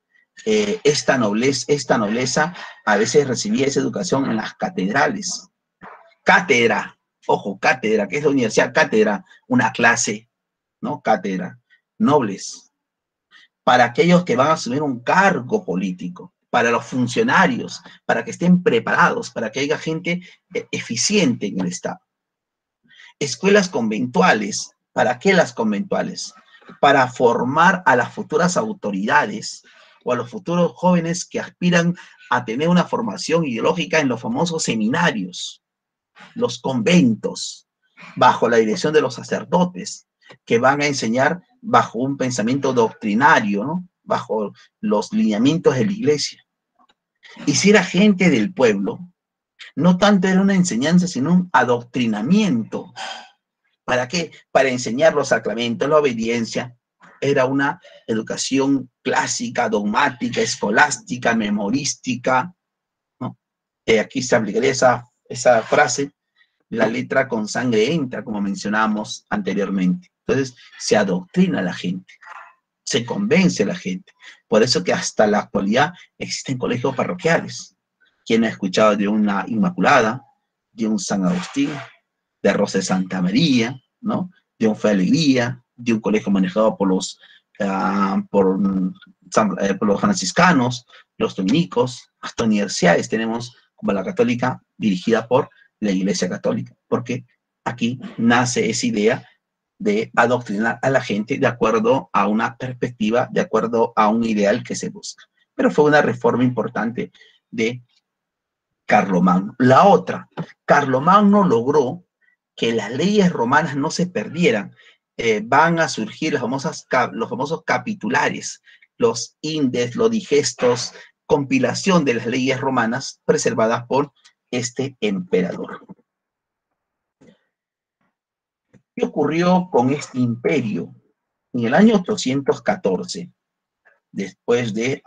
Esta nobleza a veces recibía esa educación en las catedrales. Cátedra, ojo, cátedra, que es la universidad, cátedra, una clase, ¿no? Cátedra, nobles. Para aquellos que van a asumir un cargo político, para los funcionarios, para que estén preparados, para que haya gente eficiente en el Estado. Escuelas conventuales, ¿para qué las conventuales? Para formar a las futuras autoridades o a los futuros jóvenes que aspiran a tener una formación ideológica en los famosos seminarios, los conventos, bajo la dirección de los sacerdotes, que van a enseñar bajo un pensamiento doctrinario, ¿no? Bajo los lineamientos de la Iglesia. Y si era gente del pueblo, no tanto era una enseñanza, sino un adoctrinamiento. ¿Para qué? Para enseñar los sacramentos, la obediencia. Era una educación clásica, dogmática, escolástica, memorística, ¿no? Aquí se aplicaría esa frase, la letra con sangre entra, como mencionamos anteriormente. Entonces, se adoctrina a la gente, se convence a la gente. Por eso que hasta la actualidad existen colegios parroquiales. ¿Quién ha escuchado de una Inmaculada, de un San Agustín, de Rosa de Santa María, ¿no? De un Fe de Alegría, de un colegio manejado por los franciscanos, los dominicos, hasta universidades tenemos como la católica dirigida por la Iglesia Católica, porque aquí nace esa idea de adoctrinar a la gente de acuerdo a una perspectiva, de acuerdo a un ideal que se busca. Pero fue una reforma importante de Carlomagno. La otra, Carlomagno logró que las leyes romanas no se perdieran. Van a surgir los famosos capitulares, los indes, los digestos, compilación de las leyes romanas preservadas por este emperador. ¿Qué ocurrió con este imperio? En el año 814, después de,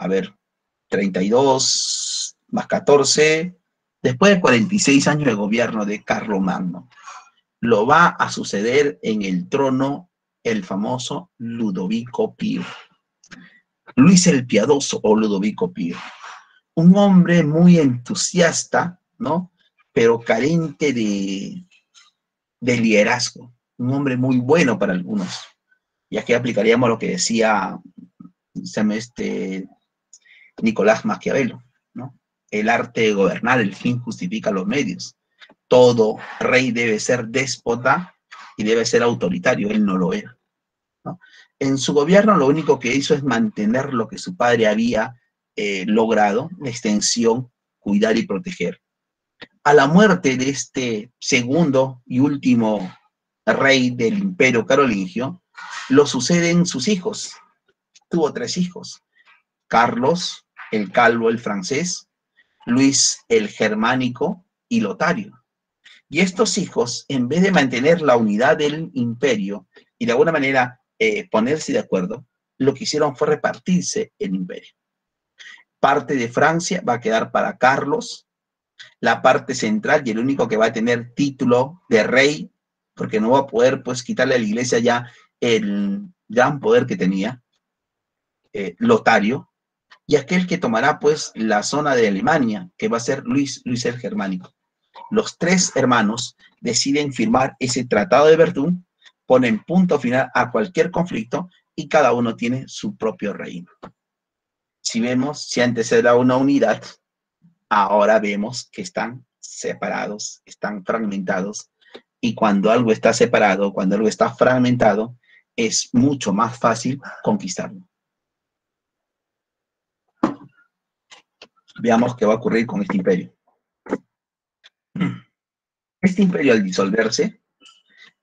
32 más 14, después de 46 años de gobierno de Carlomagno, lo va a suceder en el trono el famoso Ludovico Pío. Luis el Piadoso o Ludovico Pío. Un hombre muy entusiasta, ¿no? Pero carente de liderazgo. Un hombre muy bueno para algunos. Y aquí aplicaríamos lo que decía Nicolás Maquiavelo, ¿no? El arte de gobernar, el fin justifica los medios. Todo rey debe ser déspota y debe ser autoritario. Él no lo era, ¿no? En su gobierno lo único que hizo es mantener lo que su padre había logrado, la extensión, cuidar y proteger. A la muerte de este segundo y último rey del imperio carolingio, lo suceden sus hijos. Tuvo 3 hijos. Carlos, el calvo, el francés, Luis el Germánico y Lotario. Y estos hijos, en vez de mantener la unidad del imperio y de alguna manera ponerse de acuerdo, lo que hicieron fue repartirse el imperio. Parte de Francia va a quedar para Carlos, la parte central y el único que va a tener título de rey, porque no va a poder pues quitarle a la iglesia ya el gran poder que tenía, Lotario, y aquel que tomará pues la zona de Alemania, que va a ser Luis el Germánico. Los tres hermanos deciden firmar ese tratado de Verdún, ponen punto final a cualquier conflicto y cada uno tiene su propio reino. Si vemos, si antes era una unidad, ahora vemos que están separados, están fragmentados, y cuando algo está separado, cuando algo está fragmentado, es mucho más fácil conquistarlo. Veamos qué va a ocurrir con este imperio. Este imperio, al disolverse,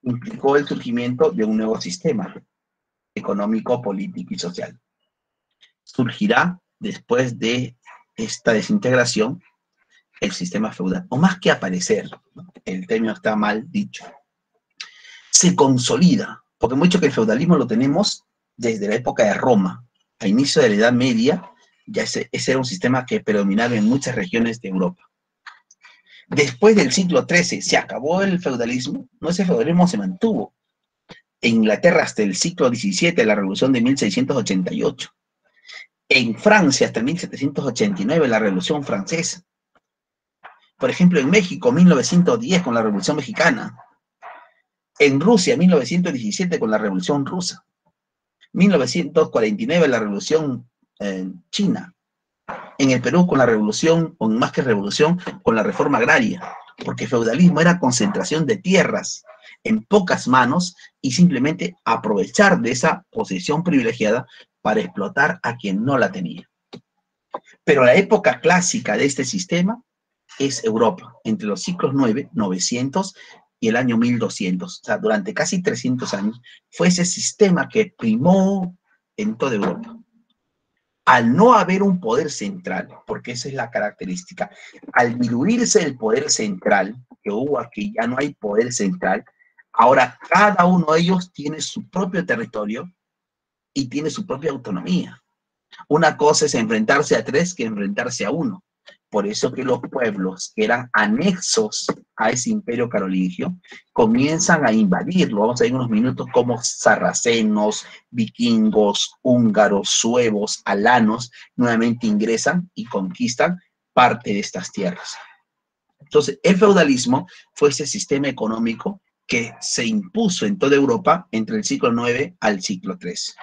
implicó el surgimiento de un nuevo sistema económico, político y social. Surgirá después de esta desintegración el sistema feudal, o más que aparecer, el término está mal dicho, se consolida, porque mucho que el feudalismo lo tenemos desde la época de Roma, a inicio de la Edad Media, ya ese era un sistema que predominaba en muchas regiones de Europa. Después del siglo XIII se acabó el feudalismo, no, ese feudalismo se mantuvo en Inglaterra hasta el siglo XVII, la Revolución de 1688. En Francia hasta 1789, la Revolución Francesa. Por ejemplo, en México, 1910 con la Revolución Mexicana. En Rusia, 1917 con la Revolución Rusa. 1949 la Revolución China. En el Perú con la revolución, o más que revolución, con la reforma agraria. Porque feudalismo era concentración de tierras en pocas manos y simplemente aprovechar de esa posición privilegiada para explotar a quien no la tenía. Pero la época clásica de este sistema es Europa, entre los siglos 900 y el año 1200. O sea, durante casi 300 años fue ese sistema que primó en toda Europa. Al no haber un poder central, porque esa es la característica, al diluirse el poder central, que hubo aquí, ya no hay poder central, ahora cada uno de ellos tiene su propio territorio y tiene su propia autonomía. Una cosa es enfrentarse a tres que enfrentarse a uno. Por eso que los pueblos que eran anexos a ese imperio carolingio comienzan a invadirlo. Vamos a ver en unos minutos como sarracenos, vikingos, húngaros, suevos, alanos, nuevamente ingresan y conquistan parte de estas tierras. Entonces, el feudalismo fue ese sistema económico que se impuso en toda Europa entre el siglo IX al siglo XIII.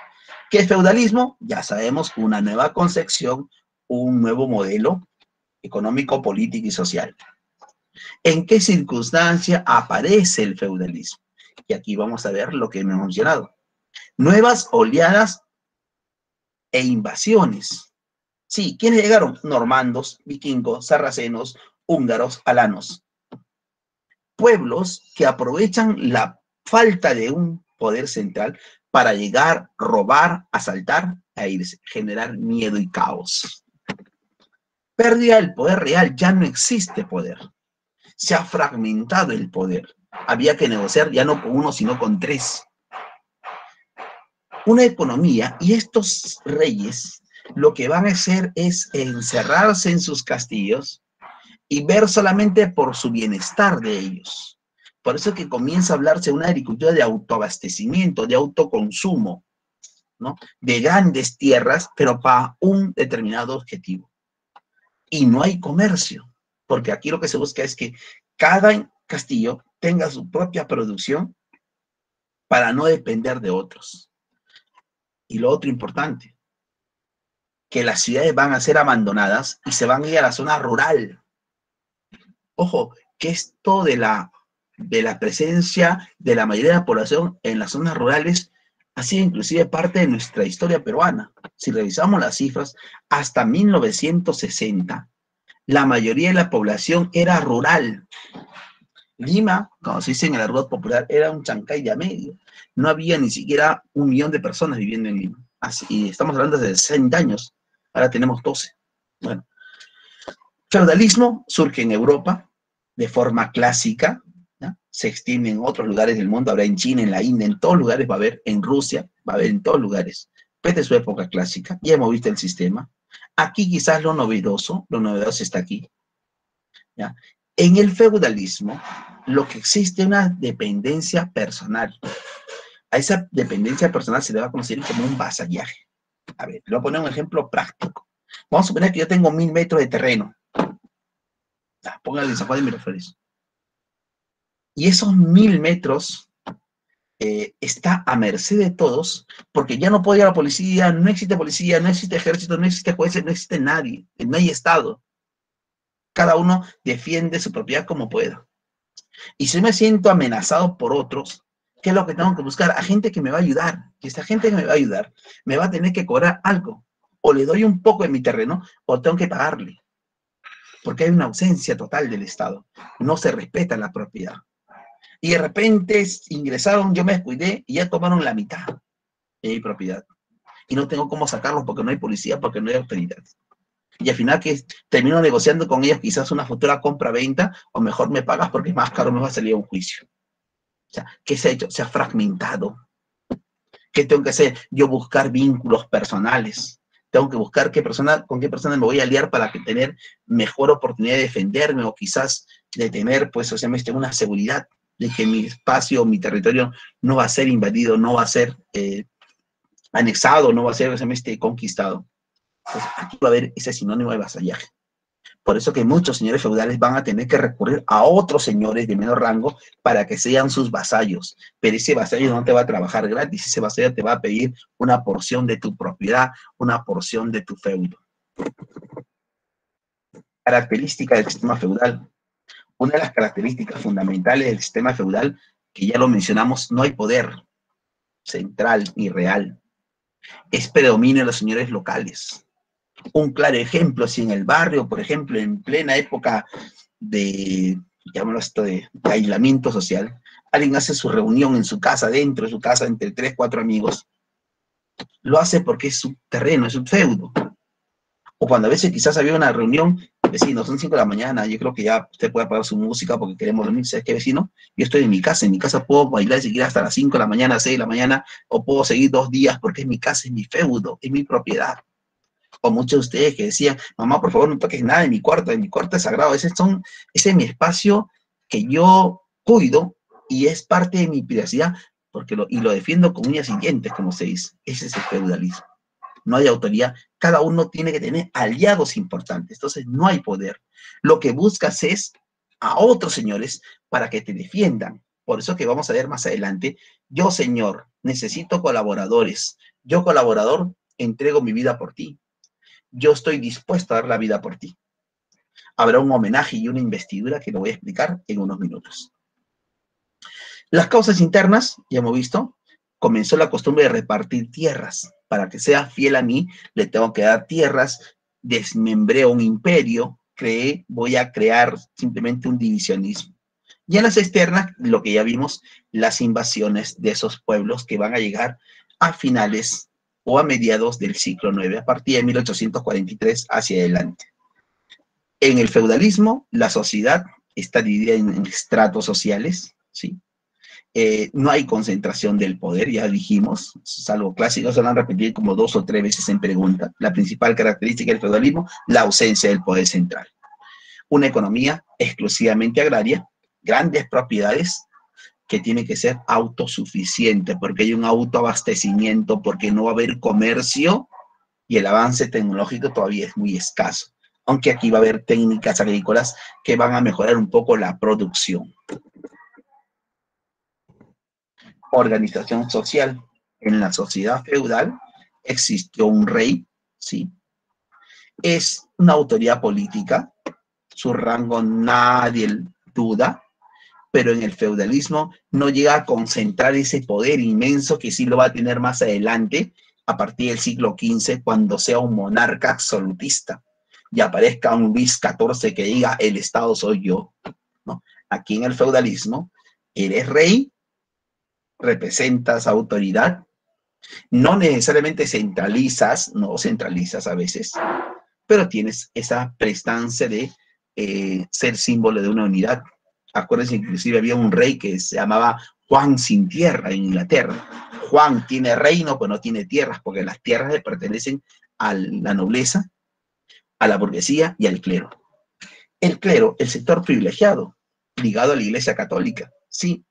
¿Qué es feudalismo? Ya sabemos, una nueva concepción, un nuevo modelo económico, político y social. ¿En qué circunstancia aparece el feudalismo? Y aquí vamos a ver lo que hemos mencionado. Nuevas oleadas e invasiones. Sí, ¿quiénes llegaron? Normandos, vikingos, sarracenos, húngaros, alanos. Pueblos que aprovechan la falta de un poder central para llegar, robar, asaltar e irse, generar miedo y caos. Pérdida del poder real, ya no existe poder. Se ha fragmentado el poder. Había que negociar ya no con uno, sino con tres. Una economía, y estos reyes lo que van a hacer es encerrarse en sus castillos y ver solamente por su bienestar de ellos. Por eso que comienza a hablarse de una agricultura de autoabastecimiento, de autoconsumo, ¿no? De grandes tierras, pero para un determinado objetivo. Y no hay comercio, porque aquí lo que se busca es que cada castillo tenga su propia producción para no depender de otros. Y lo otro importante, que las ciudades van a ser abandonadas y se van a ir a la zona rural. Ojo, que esto de la presencia de la mayoría de la población en las zonas rurales ha sido inclusive parte de nuestra historia peruana. Si revisamos las cifras, hasta 1960, la mayoría de la población era rural. Lima, como se dice en el argot popular, era un Chancay de a medio. No había ni siquiera 1 millón de personas viviendo en Lima. Así, y estamos hablando de 60 años. Ahora tenemos 12. Bueno, Feudalismo surge en Europa de forma clásica, ¿no? Se extiende en otros lugares del mundo, habrá en China, en la India, en todos lugares va a haber, en Rusia, va a haber en todos lugares. Desde su época clásica, ya hemos visto el sistema. Aquí quizás lo novedoso está aquí, ¿ya? En el feudalismo, lo que existe es una dependencia personal. A esa dependencia personal se le va a considerar como un vasallaje. A ver, le voy a poner un ejemplo práctico. Vamos a suponer que yo tengo 1000 metros de terreno. Póngale en San Juan de Miraflores. Y esos 1000 metros está a merced de todos, porque ya no puede ir a la policía, no existe ejército, no existe jueces, no existe nadie, no hay Estado. Cada uno defiende su propiedad como pueda. Y si me siento amenazado por otros, ¿qué es lo que tengo que buscar? A gente que me va a ayudar. Y esta gente que me va a ayudar me va a tener que cobrar algo. O le doy un poco de mi terreno, o tengo que pagarle. Porque hay una ausencia total del Estado. No se respeta la propiedad. Y de repente ingresaron, yo me descuidé y ya tomaron la mitad de mi propiedad. Y no tengo cómo sacarlos porque no hay policía, porque no hay autoridad. Y al final que termino negociando con ellos quizás una futura compra-venta, o mejor me pagas porque más caro me va a salir a un juicio. O sea, ¿qué se ha hecho? Se ha fragmentado. ¿Qué tengo que hacer? Yo buscar vínculos personales. Tengo que buscar con qué persona me voy a aliar para tener mejor oportunidad de defenderme o quizás de tener, pues, una seguridad de que mi espacio, mi territorio no va a ser invadido, no va a ser anexado, no va a ser conquistado. Pues aquí va a haber ese sinónimo de vasallaje. Por eso que muchos señores feudales van a tener que recurrir a otros señores de menor rango para que sean sus vasallos. Pero ese vasallo no te va a trabajar gratis, ese vasallo te va a pedir una porción de tu propiedad, una porción de tu feudo. Característica del sistema feudal. Una de las características fundamentales del sistema feudal, que ya lo mencionamos, no hay poder central ni real. Es predominio de los señores locales. Un claro ejemplo, si en el barrio, por ejemplo, en plena época de, llamémoslo esto, de aislamiento social, alguien hace su reunión en su casa, dentro de su casa, entre 3, 4 amigos, lo hace porque es su terreno, es su feudo. O cuando a veces quizás había una reunión, vecinos, son 5 de la mañana, yo creo que ya usted puede apagar su música porque queremos dormir. ¿Sabes qué, vecino? Yo estoy en mi casa puedo bailar siquiera hasta las 5 de la mañana, 6 de la mañana, o puedo seguir 2 días porque es mi casa, es mi feudo, es mi propiedad. O muchos de ustedes que decían, mamá, por favor, no toques nada en mi cuarto es sagrado. Ese es mi espacio que yo cuido y es parte de mi privacidad, y lo defiendo con uñas y dientes, como se dice. Ese es el feudalismo. No hay autoridad, cada uno tiene que tener aliados importantes, entonces no hay poder. Lo que buscas es a otros señores para que te defiendan. Por eso que vamos a ver más adelante, yo, señor, necesito colaboradores. Yo, colaborador, entrego mi vida por ti. Yo estoy dispuesto a dar la vida por ti. Habrá un homenaje y una investidura que lo voy a explicar en unos minutos. Las causas internas, ya hemos visto, comenzó la costumbre de repartir tierras. Para que sea fiel a mí, le tengo que dar tierras, desmembré un imperio, voy a crear simplemente un divisionismo. Y en las externas, lo que ya vimos, las invasiones de esos pueblos que van a llegar a finales o a mediados del siglo IX, a partir de 1843 hacia adelante. En el feudalismo, la sociedad está dividida en estratos sociales, ¿sí? No hay concentración del poder, ya dijimos, es algo clásico, se lo han repetido como 2 o 3 veces en pregunta. La principal característica del feudalismo, la ausencia del poder central. Una economía exclusivamente agraria, grandes propiedades, que tiene que ser autosuficiente, porque hay un autoabastecimiento, porque no va a haber comercio y el avance tecnológico todavía es muy escaso. Aunque aquí va a haber técnicas agrícolas que van a mejorar un poco la producción. Organización social. En la sociedad feudal existió un rey, ¿sí? Es una autoridad política, su rango nadie duda, pero en el feudalismo no llega a concentrar ese poder inmenso que sí lo va a tener más adelante, a partir del siglo XV, cuando sea un monarca absolutista y aparezca un Luis XIV que diga, el Estado soy yo, ¿no? Aquí en el feudalismo, eres rey, representas autoridad, no necesariamente centralizas, no centralizas a veces, pero tienes esa prestancia de ser símbolo de una unidad. Acuérdense, inclusive había un rey que se llamaba Juan sin tierra en Inglaterra. Juan tiene reino, pero no tiene tierras, porque las tierras le pertenecen a la nobleza, a la burguesía y al clero. El clero, el sector privilegiado, ligado a la Iglesia Católica, sí.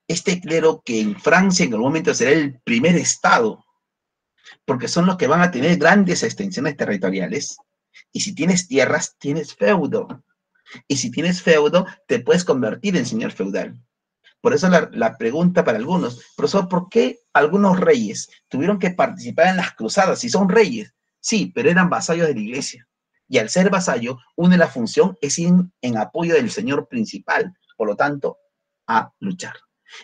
Este clero que en Francia en algún momento será el primer estado, porque son los que van a tener grandes extensiones territoriales. Y si tienes tierras, tienes feudo. Y si tienes feudo, te puedes convertir en señor feudal. Por eso la pregunta para algunos, profesor, ¿por qué algunos reyes tuvieron que participar en las cruzadas si son reyes? Sí, pero eran vasallos de la iglesia. Y al ser vasallo, una de las funciones es ir en apoyo del señor principal, por lo tanto, a luchar.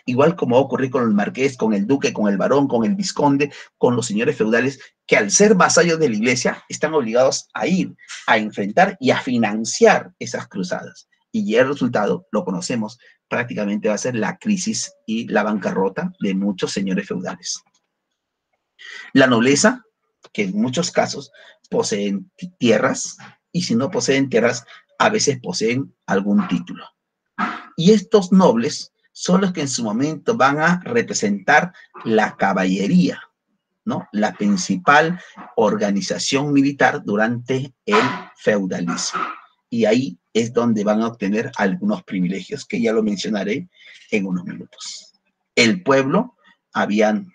Igual como va a ocurrir con el marqués, con el duque, con el barón, con el vizconde, con los señores feudales, que al ser vasallos de la iglesia están obligados a ir, a enfrentar y a financiar esas cruzadas. Y el resultado, lo conocemos, prácticamente va a ser la crisis y la bancarrota de muchos señores feudales. La nobleza, que en muchos casos poseen tierras, y si no poseen tierras, a veces poseen algún título. Y estos nobles son los que en su momento van a representar la caballería, ¿no? La principal organización militar durante el feudalismo. Y ahí es donde van a obtener algunos privilegios, que ya lo mencionaré en unos minutos. El pueblo, habían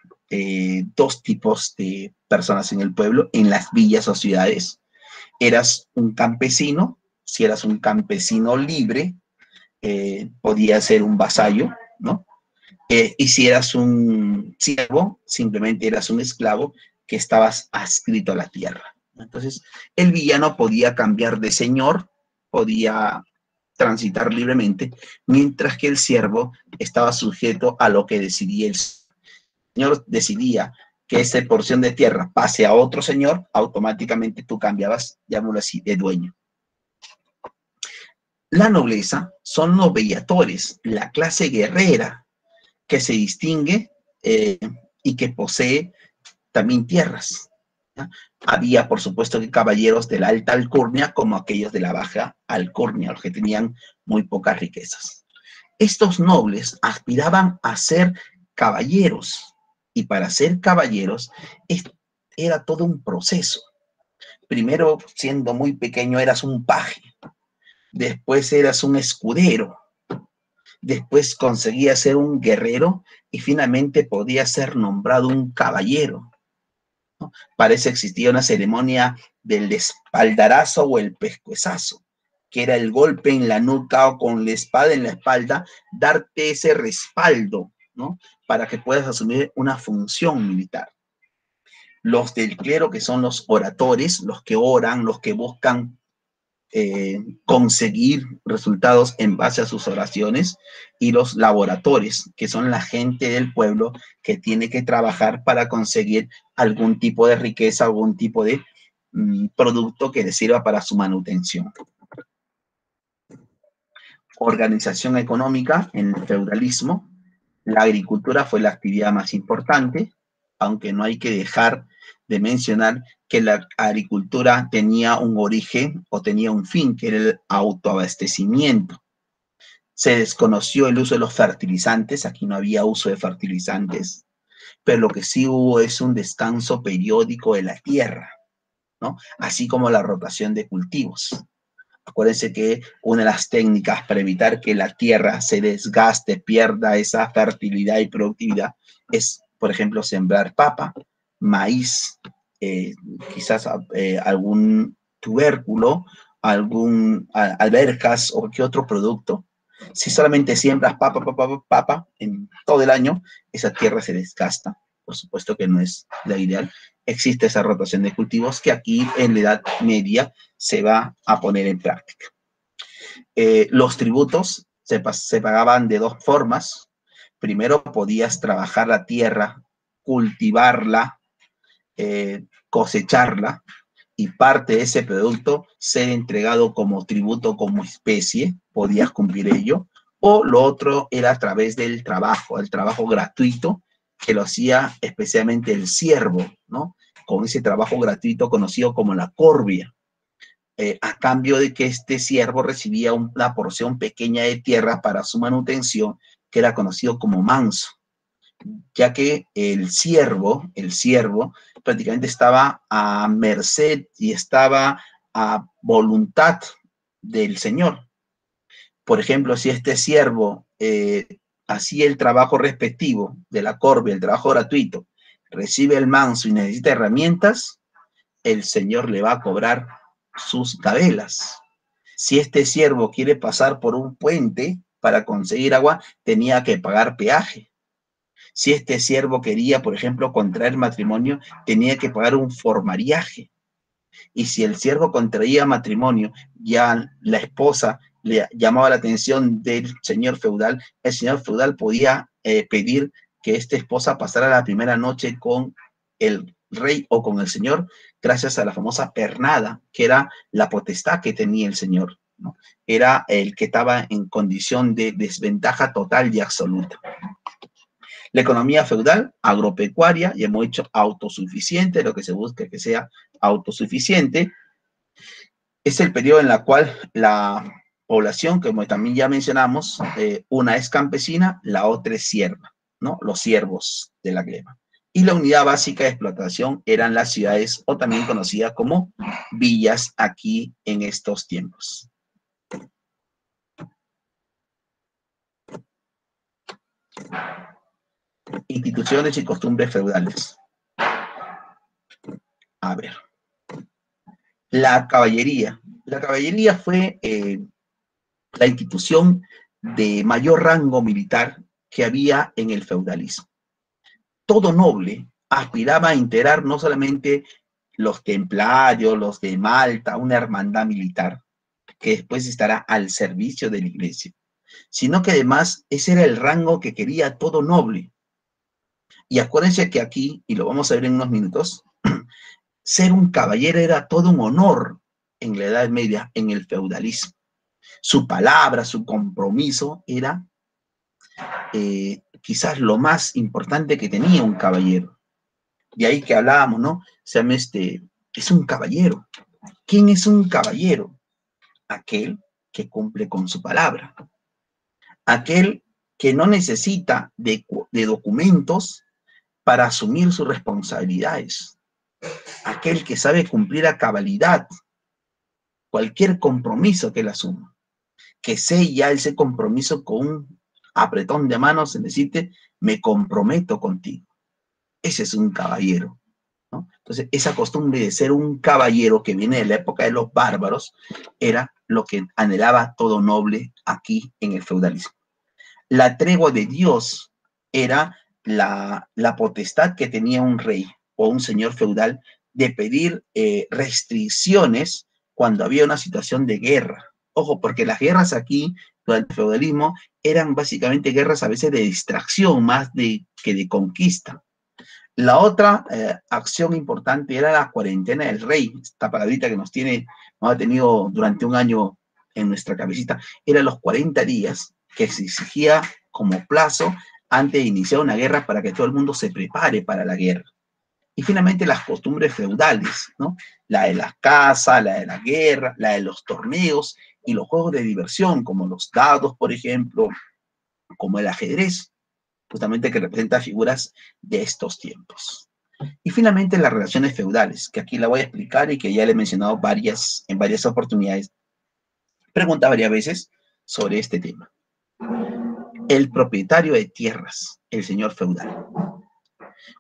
dos tipos de personas en el pueblo, en las villas o ciudades. Eras un campesino, si eras un campesino libre, podía ser un vasallo, ¿no? Y si eras un siervo, simplemente eras un esclavo que estabas adscrito a la tierra. Entonces, el villano podía cambiar de señor, podía transitar libremente, mientras que el siervo estaba sujeto a lo que decidía el señor. Decidía que esa porción de tierra pase a otro señor, automáticamente tú cambiabas, llamémoslo así, de dueño. La nobleza son los bellatores, la clase guerrera que se distingue y que posee también tierras, ¿ya? Había, por supuesto, que caballeros de la alta alcurnia como aquellos de la baja alcurnia, los que tenían muy pocas riquezas. Estos nobles aspiraban a ser caballeros, y para ser caballeros era todo un proceso. Primero, siendo muy pequeño, eras un paje. Después eras un escudero, después conseguías ser un guerrero y finalmente podías ser nombrado un caballero, ¿no? Para eso existía una ceremonia del espaldarazo o el pescuezazo, que era el golpe en la nuca o con la espada en la espalda, darte ese respaldo, ¿no? Para que puedas asumir una función militar. Los del clero, que son los oradores, los que oran, los que buscan conseguir resultados en base a sus oraciones, y los laboradores, que son la gente del pueblo que tiene que trabajar para conseguir algún tipo de riqueza, algún tipo de producto que le sirva para su manutención. Organización económica en el feudalismo. La agricultura fue la actividad más importante, aunque no hay que dejar de mencionar que la agricultura tenía un origen o tenía un fin, que era el autoabastecimiento. Se desconoció el uso de los fertilizantes, aquí no había uso de fertilizantes, pero lo que sí hubo es un descanso periódico de la tierra, ¿no? Así como la rotación de cultivos. Acuérdense que una de las técnicas para evitar que la tierra se desgaste, pierda esa fertilidad y productividad, es, por ejemplo, sembrar papa, maíz, quizás algún tubérculo, alberjas o qué otro producto. Si solamente siembras papa en todo el año, esa tierra se desgasta. Por supuesto que no es la ideal. Existe esa rotación de cultivos que aquí en la Edad Media se va a poner en práctica. Los tributos se pagaban de dos formas. Primero podías trabajar la tierra, cultivarla, cosecharla, y parte de ese producto ser entregado como tributo, como especie, podías cumplir ello. O lo otro era a través del trabajo, el trabajo gratuito, que lo hacía especialmente el siervo, ¿no? Con ese trabajo gratuito conocido como la corvia. a cambio de que este siervo recibía una porción pequeña de tierra para su manutención, que era conocido como manso, ya que el siervo prácticamente estaba a merced y estaba a voluntad del Señor. Por ejemplo, si este siervo hacía el trabajo respectivo de la corvia, el trabajo gratuito, recibe el manso y necesita herramientas, el Señor le va a cobrar sus gabelas. Si este siervo quiere pasar por un puente para conseguir agua, tenía que pagar peaje. Si este siervo quería, por ejemplo, contraer matrimonio, tenía que pagar un formariaje. Y si el siervo contraía matrimonio, ya la esposa le llamaba la atención del señor feudal, el señor feudal podía pedir que esta esposa pasara la primera noche con el rey o con el señor, gracias a la famosa pernada, que era la potestad que tenía el señor, ¿no? Era el que estaba en condición de desventaja total y absoluta. La economía feudal, agropecuaria, y hemos dicho autosuficiente, lo que se busca es que sea autosuficiente, es el periodo en el cual la población, como también ya mencionamos, una es campesina, la otra es sierva, ¿no? Los siervos de la gleba. Y la unidad básica de explotación eran las ciudades, o también conocidas como villas, aquí en estos tiempos. Instituciones y costumbres feudales. A ver. La caballería. La caballería fue la institución de mayor rango militar que había en el feudalismo. Todo noble aspiraba a integrar no solamente los templarios, los de Malta, una hermandad militar, que después estará al servicio de la iglesia, sino que además ese era el rango que quería todo noble. Y acuérdense que aquí, y lo vamos a ver en unos minutos, ser un caballero era todo un honor en la Edad Media, en el feudalismo. Su palabra, su compromiso era quizás lo más importante que tenía un caballero. De ahí que hablábamos, ¿no? Se llama es un caballero. ¿Quién es un caballero? Aquel que cumple con su palabra. Aquel que no necesita de documentos para asumir sus responsabilidades. Aquel que sabe cumplir a cabalidad cualquier compromiso que él asuma. Que sella ese compromiso con un apretón de manos, se necesite, me comprometo contigo. Ese es un caballero, ¿no? Entonces, esa costumbre de ser un caballero que viene de la época de los bárbaros era lo que anhelaba todo noble aquí en el feudalismo. La tregua de Dios era la potestad que tenía un rey o un señor feudal de pedir restricciones cuando había una situación de guerra. Ojo, porque las guerras aquí, durante el feudalismo, eran básicamente guerras a veces de distracción más que de conquista. La otra acción importante era la cuarentena del rey, esta palabrita que nos ha tenido durante un año en nuestra cabecita, era los 40 días que se exigía como plazo antes de iniciar una guerra para que todo el mundo se prepare para la guerra. Y finalmente las costumbres feudales, ¿no? La de las casas, la de la guerra, la de los torneos y los juegos de diversión, como los dados, por ejemplo, como el ajedrez, justamente que representa figuras de estos tiempos. Y finalmente las relaciones feudales, que aquí la voy a explicar y que ya le he mencionado en varias oportunidades. Pregunta varias veces sobre este tema. El propietario de tierras, el señor feudal.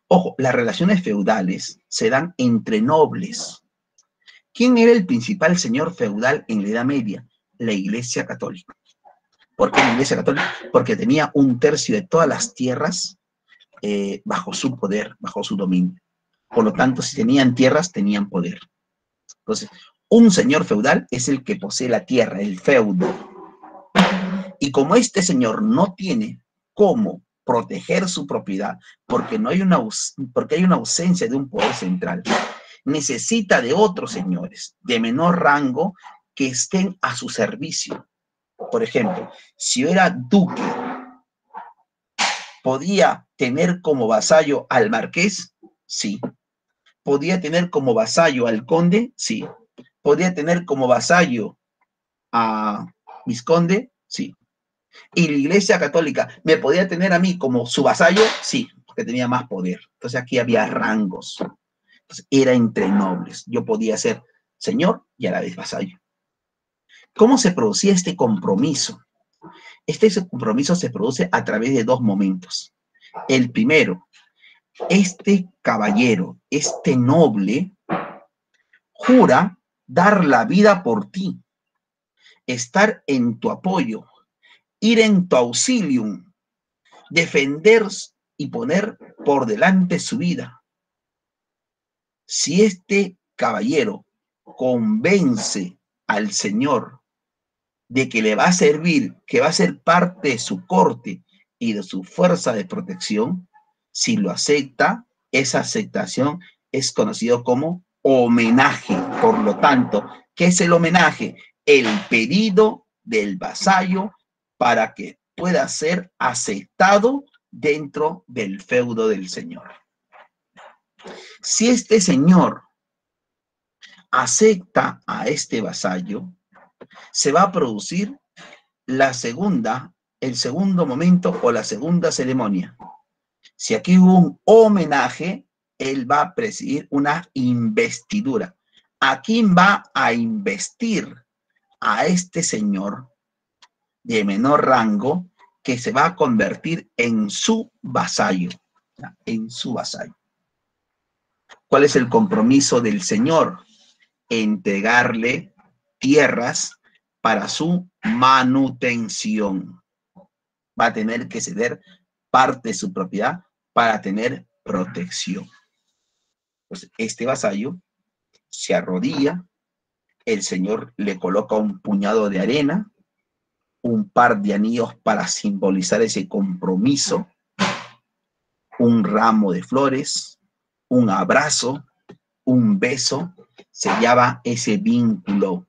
Ojo, las relaciones feudales se dan entre nobles. ¿Quién era el principal señor feudal en la Edad Media? La Iglesia Católica. ¿Por qué la Iglesia Católica? Porque tenía un tercio de todas las tierras bajo su poder, bajo su dominio. Por lo tanto, si tenían tierras, tenían poder. Entonces, un señor feudal es el que posee la tierra, el feudo. Y como este señor no tiene cómo proteger su propiedad, porque hay una ausencia de un poder central, necesita de otros señores de menor rango que estén a su servicio. Por ejemplo, si yo era duque, ¿podía tener como vasallo al marqués? Sí. ¿Podía tener como vasallo al conde? Sí. ¿Podía tener como vasallo a Visconde? Sí. ¿Y la Iglesia Católica me podía tener a mí como su vasallo? Sí, porque tenía más poder. Entonces aquí había rangos. Entonces, era entre nobles. Yo podía ser señor y a la vez vasallo. ¿Cómo se producía este compromiso? Este compromiso se produce a través de dos momentos. El primero, este caballero, este noble, jura dar la vida por ti, estar en tu apoyo, ir en tu auxilio, defender y poner por delante su vida. Si este caballero convence al Señor de que le va a servir, que va a ser parte de su corte y de su fuerza de protección, si lo acepta, esa aceptación es conocido como homenaje. Por lo tanto, ¿qué es el homenaje? El pedido del vasallo para que pueda ser aceptado dentro del feudo del señor. Si este señor acepta a este vasallo, se va a producir el segundo momento o la segunda ceremonia. Si aquí hubo un homenaje, él va a presidir una investidura. ¿A quién va a investir? A este señor de menor rango que se va a convertir en su vasallo. En su vasallo. ¿Cuál es el compromiso del señor? Entregarle tierras para su manutención. Va a tener que ceder parte de su propiedad para tener protección. Pues este vasallo se arrodilla, el señor le coloca un puñado de arena, un par de anillos para simbolizar ese compromiso, un ramo de flores, un abrazo, un beso, sellaba ese vínculo.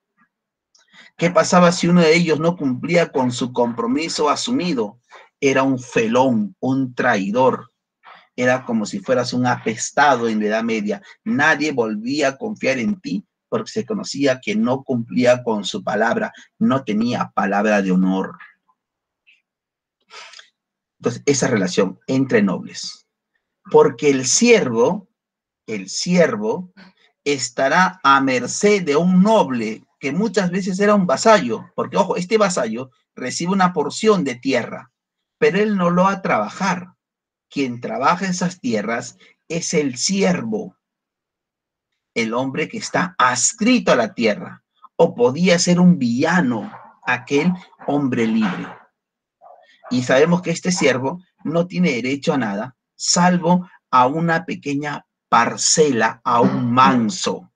¿Qué pasaba si uno de ellos no cumplía con su compromiso asumido? Era un felón, un traidor. Era como si fueras un apestado en la Edad Media. Nadie volvía a confiar en ti porque se conocía que no cumplía con su palabra, no tenía palabra de honor. Entonces, esa relación entre nobles. Porque el siervo estará a merced de un noble que muchas veces era un vasallo, porque ojo, este vasallo recibe una porción de tierra, pero él no lo va a trabajar. Quien trabaja esas tierras es el siervo, el hombre que está adscrito a la tierra, o podía ser un villano, aquel hombre libre. Y sabemos que este siervo no tiene derecho a nada, salvo a una pequeña parcela, a un manso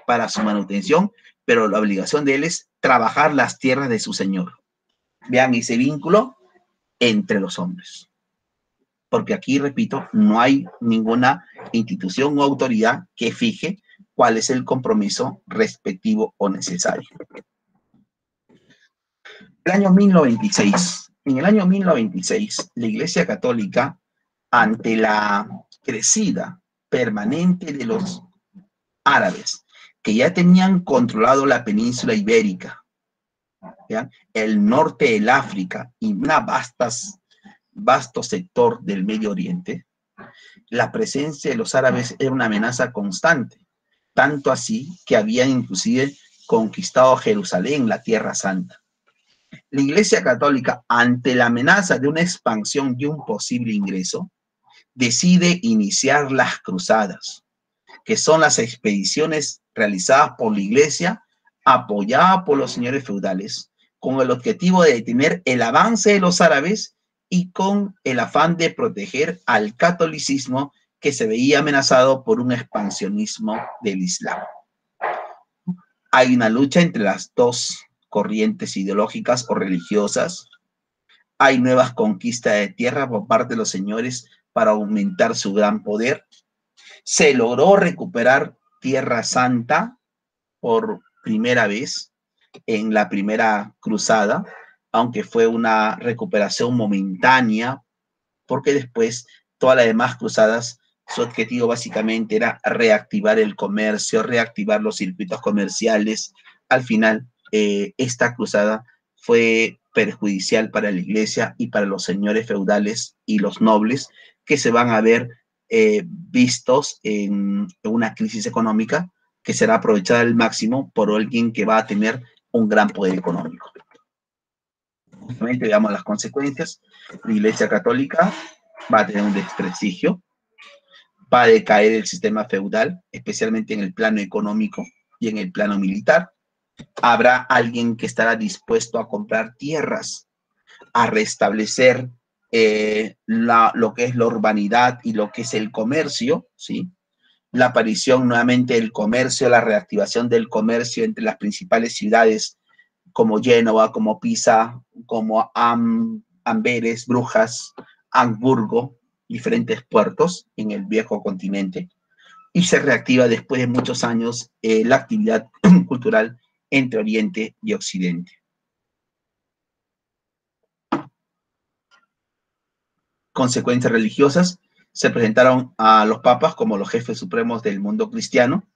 para su manutención, pero la obligación de él es trabajar las tierras de su señor. Vean ese vínculo entre los hombres. Porque aquí, repito, no hay ninguna institución o autoridad que fije cuál es el compromiso respectivo o necesario. El año 1096. En el año 1096, la Iglesia Católica, ante la crecida permanente de los árabes, que ya tenían controlado la península ibérica, ¿ya?, el norte del África y un vasto sector del Medio Oriente, la presencia de los árabes era una amenaza constante, tanto así que habían inclusive conquistado Jerusalén, la Tierra Santa. La Iglesia Católica, ante la amenaza de una expansión y un posible ingreso, decide iniciar las cruzadas, que son las expediciones realizadas por la Iglesia, apoyada por los señores feudales, con el objetivo de detener el avance de los árabes y con el afán de proteger al catolicismo que se veía amenazado por un expansionismo del Islam. Hay una lucha entre las dos corrientes ideológicas o religiosas. Hay nuevas conquistas de tierra por parte de los señores para aumentar su gran poder. Se logró recuperar Tierra Santa por primera vez en la primera cruzada, aunque fue una recuperación momentánea, porque después todas las demás cruzadas Su objetivo básicamente era reactivar el comercio, reactivar los circuitos comerciales. Al final, esta cruzada fue perjudicial para la iglesia y para los señores feudales y los nobles, que se van a ver vistos en una crisis económica que será aprovechada al máximo por alguien que va a tener un gran poder económico. Justamente veamos las consecuencias. La Iglesia Católica va a tener un desprestigio, va a decaer el sistema feudal, especialmente en el plano económico y en el plano militar. Habrá alguien que estará dispuesto a comprar tierras, a restablecer lo que es la urbanidad y lo que es el comercio, ¿sí? La aparición nuevamente del comercio, la reactivación del comercio entre las principales ciudades como Génova, como Pisa, como Amberes, Brujas, Hamburgo, diferentes puertos en el viejo continente, y se reactiva después de muchos años la actividad cultural entre Oriente y Occidente. Consecuencias religiosas: se presentaron a los papas como los jefes supremos del mundo cristiano.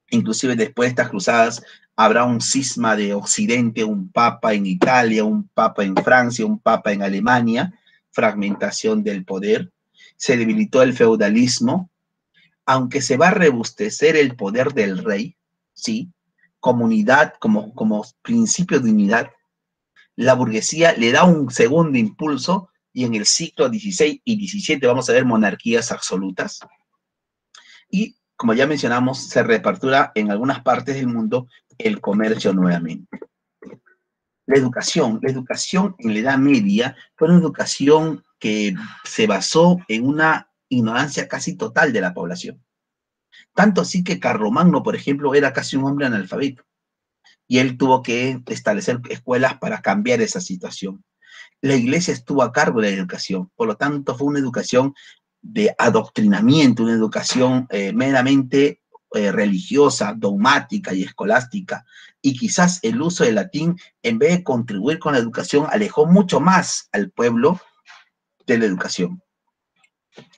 Inclusive después de estas cruzadas habrá un cisma de Occidente, un papa en Italia, un papa en Francia, un papa en Alemania, fragmentación del poder. Se debilitó el feudalismo, aunque se va a robustecer el poder del rey, ¿sí? Como unidad, como principio de unidad. La burguesía le da un segundo impulso y en el siglo XVI y XVII vamos a ver monarquías absolutas. Y, como ya mencionamos, se reapertura en algunas partes del mundo el comercio nuevamente. La educación en la Edad Media fue una educación que se basó en una ignorancia casi total de la población. Tanto así que Carlomagno, por ejemplo, era casi un hombre analfabeto. Y él tuvo que establecer escuelas para cambiar esa situación. La iglesia estuvo a cargo de la educación, por lo tanto fue una educación de adoctrinamiento, una educación meramente religiosa, dogmática y escolástica, y quizás el uso del latín, en vez de contribuir con la educación, alejó mucho más al pueblo de la educación.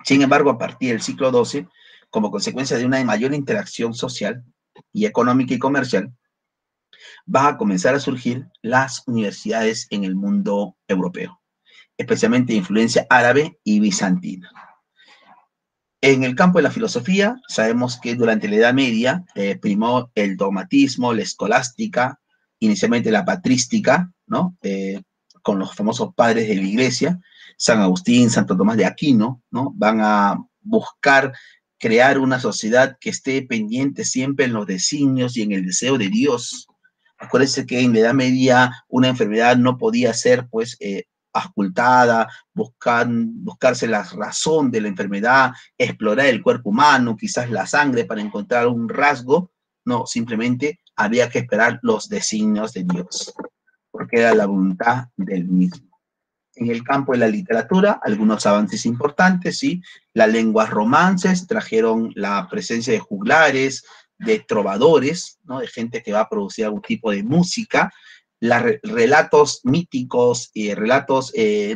Sin embargo, a partir del siglo XII, como consecuencia de una mayor interacción social y económica y comercial, va a comenzar a surgir las universidades en el mundo europeo, especialmente de influencia árabe y bizantina. En el campo de la filosofía, sabemos que durante la Edad Media primó el dogmatismo, la escolástica, inicialmente la patrística, ¿no? Con los famosos padres de la Iglesia, San Agustín, Santo Tomás de Aquino, ¿no? Van a buscar crear una sociedad que esté pendiente siempre en los designios y en el deseo de Dios. Acuérdense que en la Edad Media una enfermedad no podía ser, pues, auscultada, buscarse la razón de la enfermedad, explorar el cuerpo humano, quizás la sangre para encontrar un rasgo. No, simplemente había que esperar los designios de Dios, porque era la voluntad del mismo. En el campo de la literatura, algunos avances importantes, ¿sí? Las lenguas romances trajeron la presencia de juglares, de trovadores, ¿no? De gente que va a producir algún tipo de música, relatos míticos y relatos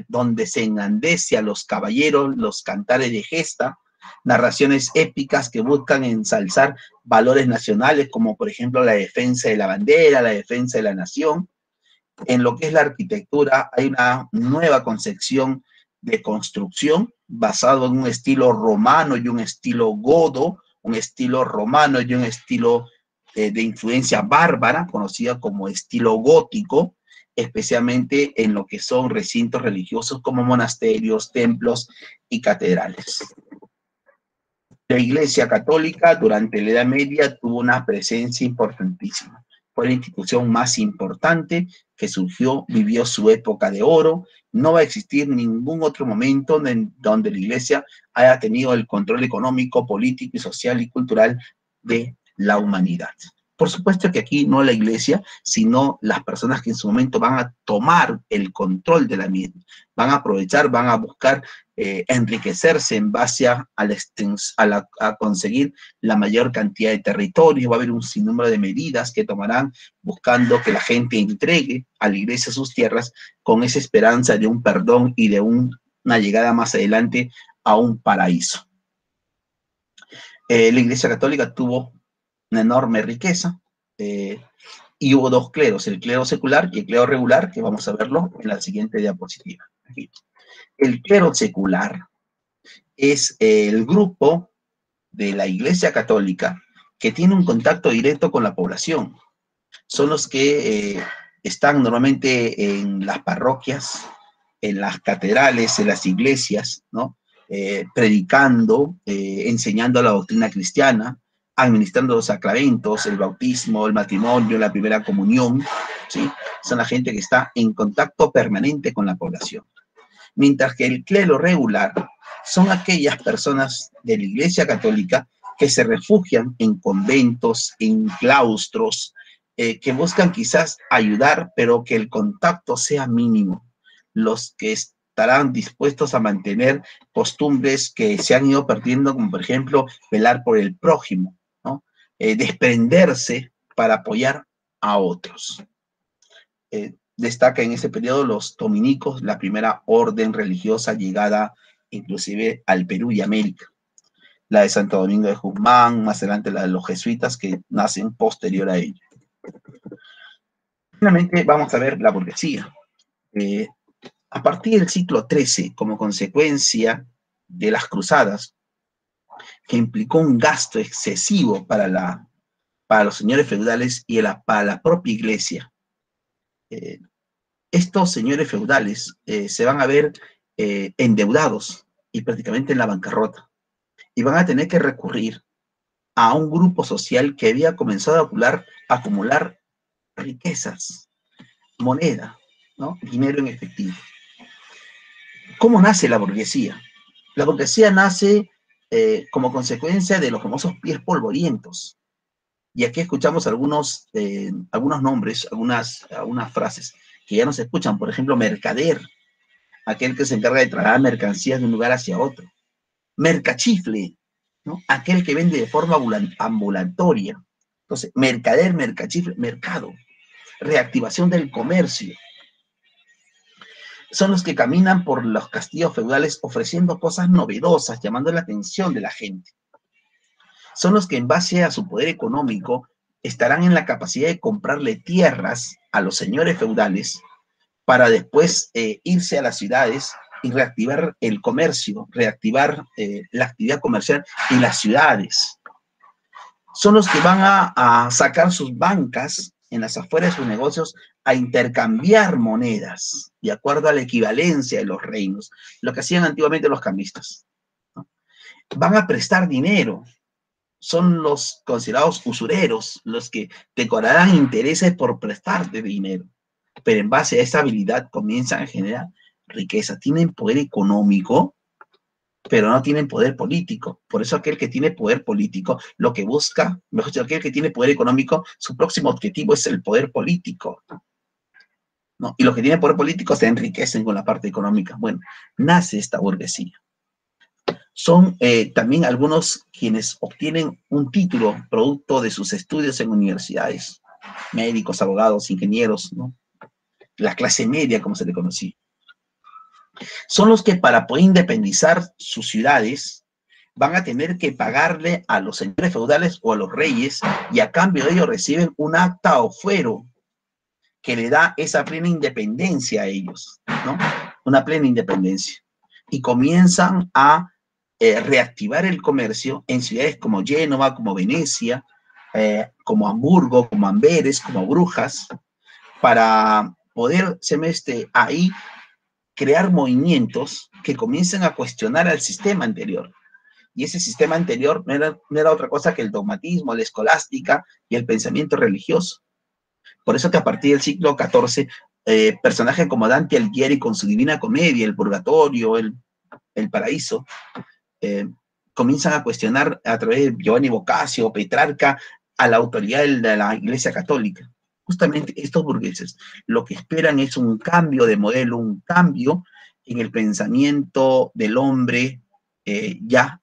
donde se engrandece a los caballeros, los cantares de gesta, narraciones épicas que buscan ensalzar valores nacionales, como por ejemplo la defensa de la bandera, la defensa de la nación. En lo que es la arquitectura hay una nueva concepción de construcción basado en un estilo romano y un estilo godo, un estilo romano y un estilo de influencia bárbara, conocida como estilo gótico, especialmente en lo que son recintos religiosos como monasterios, templos y catedrales. La Iglesia Católica durante la Edad Media tuvo una presencia importantísima. Fue la institución más importante que surgió, vivió su época de oro. No va a existir ningún otro momento donde la Iglesia haya tenido el control económico, político, social y cultural de la humanidad. Por supuesto que aquí no la Iglesia, sino las personas que en su momento van a tomar el control de la misma, van a aprovechar, van a buscar enriquecerse en base a conseguir la mayor cantidad de territorio. Va a haber un sinnúmero de medidas que tomarán buscando que la gente entregue a la iglesia sus tierras con esa esperanza de un perdón y de una llegada más adelante a un paraíso. La Iglesia Católica tuvo una enorme riqueza, y hubo dos cleros, el clero secular y el clero regular, que vamos a verlo en la siguiente diapositiva. Aquí. El clero secular es el grupo de la Iglesia Católica que tiene un contacto directo con la población. Son los que están normalmente en las parroquias, en las catedrales, en las iglesias, ¿no? Predicando, enseñando la doctrina cristiana, administrando los sacramentos, el bautismo, el matrimonio, la primera comunión, ¿sí? Son la gente que está en contacto permanente con la población. Mientras que el clero regular son aquellas personas de la Iglesia Católica que se refugian en conventos, en claustros, que buscan quizás ayudar, pero que el contacto sea mínimo. Los que estarán dispuestos a mantener costumbres que se han ido perdiendo, como por ejemplo velar por el prójimo, ¿no? Desprenderse para apoyar a otros. Destaca en ese periodo los dominicos, la primera orden religiosa llegada inclusive al Perú y América. La de Santo Domingo de Guzmán, más adelante la de los jesuitas que nacen posterior a ello. Finalmente vamos a ver la burguesía. A partir del siglo XIII, como consecuencia de las cruzadas, que implicó un gasto excesivo para los señores feudales y para la propia iglesia, estos señores feudales se van a ver endeudados y prácticamente en la bancarrota, y van a tener que recurrir a un grupo social que había comenzado a acumular riquezas, moneda, ¿no? Dinero en efectivo. ¿Cómo nace la burguesía? La burguesía nace como consecuencia de los famosos pies polvorientos. Y aquí escuchamos algunos nombres, algunas frases que ya no se escuchan. Por ejemplo, mercader, aquel que se encarga de trasladar mercancías de un lugar hacia otro. Mercachifle, ¿no? Aquel que vende de forma ambulatoria. Entonces, mercader, mercachifle, mercado. Reactivación del comercio. Son los que caminan por los castillos feudales ofreciendo cosas novedosas, llamando la atención de la gente. Son los que en base a su poder económico estarán en la capacidad de comprarle tierras a los señores feudales para después irse a las ciudades y reactivar el comercio, reactivar la actividad comercial en las ciudades. Son los que van a sacar sus bancas en las afueras de sus negocios a intercambiar monedas de acuerdo a la equivalencia de los reinos, lo que hacían antiguamente los cambistas, ¿no? Van a prestar dinero, son los considerados usureros, los que te cobrarán intereses por prestarte dinero, pero en base a esa habilidad comienzan a generar riqueza. Tienen poder económico, pero no tienen poder político. Por eso aquel que tiene poder político, lo que busca, mejor dicho, aquel que tiene poder económico, su próximo objetivo es el poder político, ¿no? Y los que tienen poder político se enriquecen con la parte económica. Bueno, nace esta burguesía. Son también algunos quienes obtienen un título producto de sus estudios en universidades, médicos, abogados, ingenieros, ¿no? La clase media, como se le conocía. Son los que para poder independizar sus ciudades van a tener que pagarle a los señores feudales o a los reyes, y a cambio de ello reciben un acta o fuero que le da esa plena independencia a ellos, ¿no? Una plena independencia. Y comienzan a reactivar el comercio en ciudades como Génova, como Venecia, como Hamburgo, como Amberes, como Brujas, para poder ahí crear movimientos que comiencen a cuestionar al sistema anterior. Y ese sistema anterior no era otra cosa que el dogmatismo, la escolástica y el pensamiento religioso. Por eso que a partir del siglo XIV, personajes como Dante Alighieri con su Divina Comedia, el Purgatorio, el Paraíso, comienzan a cuestionar a través de Giovanni Boccaccio, Petrarca, a la autoridad de la Iglesia Católica. Justamente estos burgueses lo que esperan es un cambio de modelo, un cambio en el pensamiento del hombre, ya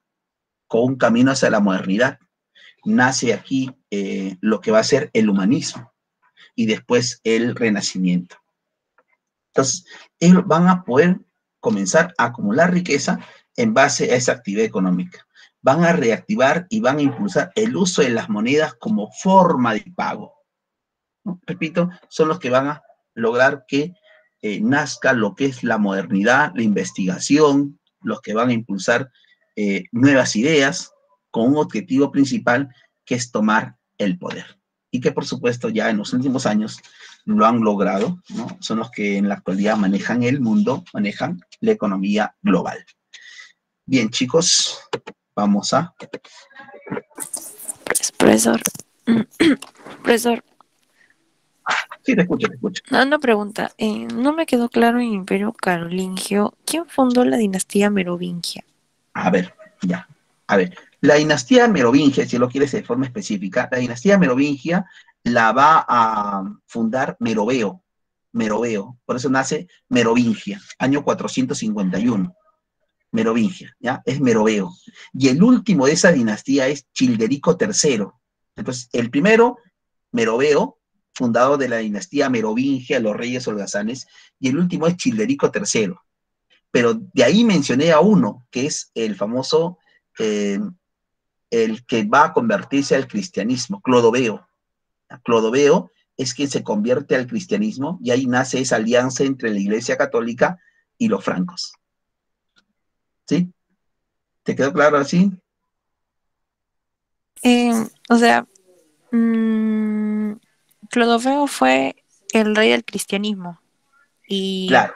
con un camino hacia la modernidad. Nace aquí lo que va a ser el humanismo y después el renacimiento. Entonces, ellos van a poder comenzar a acumular riqueza en base a esa actividad económica. van a reactivar y van a impulsar el uso de las monedas como forma de pago, ¿no? Repito, son los que van a lograr que nazca lo que es la modernidad, la investigación, los que van a impulsar nuevas ideas con un objetivo principal que es tomar el poder. Y que por supuesto ya en los últimos años lo han logrado, ¿no? Son los que en la actualidad manejan el mundo, manejan la economía global. Bien, chicos, vamos a... Profesor, profesor, Sí, te escucho, te escucho. una pregunta. No me quedó claro en Imperio Carolingio. ¿Quién fundó la dinastía merovingia? A ver, ya. A ver, la dinastía merovingia, si lo quieres de forma específica, la dinastía merovingia la va a fundar Meroveo. Meroveo, por eso nace Merovingia, año 451. Merovingia, ¿ya? Es Meroveo. Y el último de esa dinastía es Childerico III. Entonces, el primero, Meroveo, fundador de la dinastía merovingia, los reyes holgazanes, y el último es Childerico III. Pero de ahí mencioné a uno, que es el famoso, el que va a convertirse al cristianismo, Clodoveo. Clodoveo es quien se convierte al cristianismo y ahí nace esa alianza entre la Iglesia Católica y los francos. ¿Sí? ¿Te quedó claro así? O sea, Clodoveo fue el rey del cristianismo y, Claro.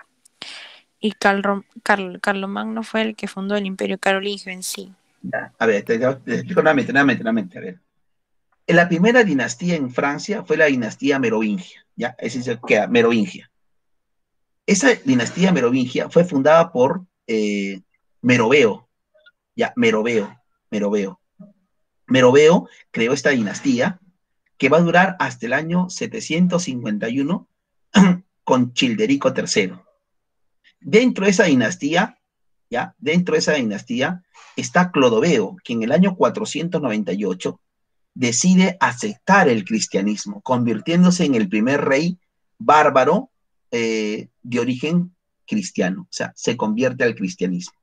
y Carlomagno fue el que fundó el Imperio Carolingio en sí. Ya. A ver, te explico nuevamente. A ver. En la primera dinastía en Francia fue la dinastía merovingia, ¿ya? Ese es el que merovingia. Esa dinastía merovingia fue fundada por Meroveo, ya, Meroveo. Meroveo creó esta dinastía que va a durar hasta el año 751 con Childerico III. Dentro de esa dinastía, ¿ya? Dentro de esa dinastía está Clodoveo, que en el año 498 decide aceptar el cristianismo, convirtiéndose en el primer rey bárbaro de origen cristiano, o sea, se convierte al cristianismo.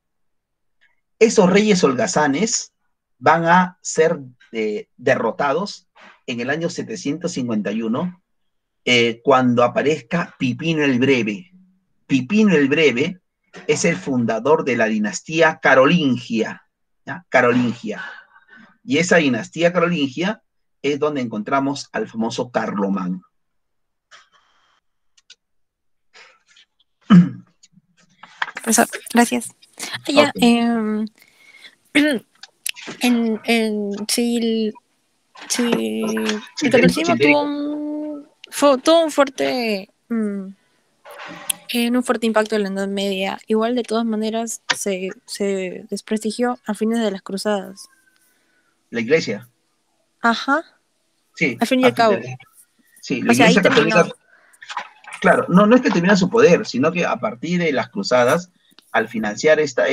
Esos reyes holgazanes van a ser derrotados en el año 751 cuando aparezca Pipino el Breve. Pipino el Breve es el fundador de la dinastía carolingia, ¿ya? Carolingia. Y esa dinastía carolingia es donde encontramos al famoso Carlomagno. Profesor, gracias. Ya, Okay. sí, el catolicismo tuvo un fuerte en un fuerte impacto en la Edad Media. Igual, de todas maneras, se desprestigió a fines de las cruzadas. La iglesia. Ajá, Sí, al fin y al cabo. sí, la O sea, ahí iglesia católica, terminó. claro, no es que termina su poder, sino que a partir de las cruzadas, al financiar estas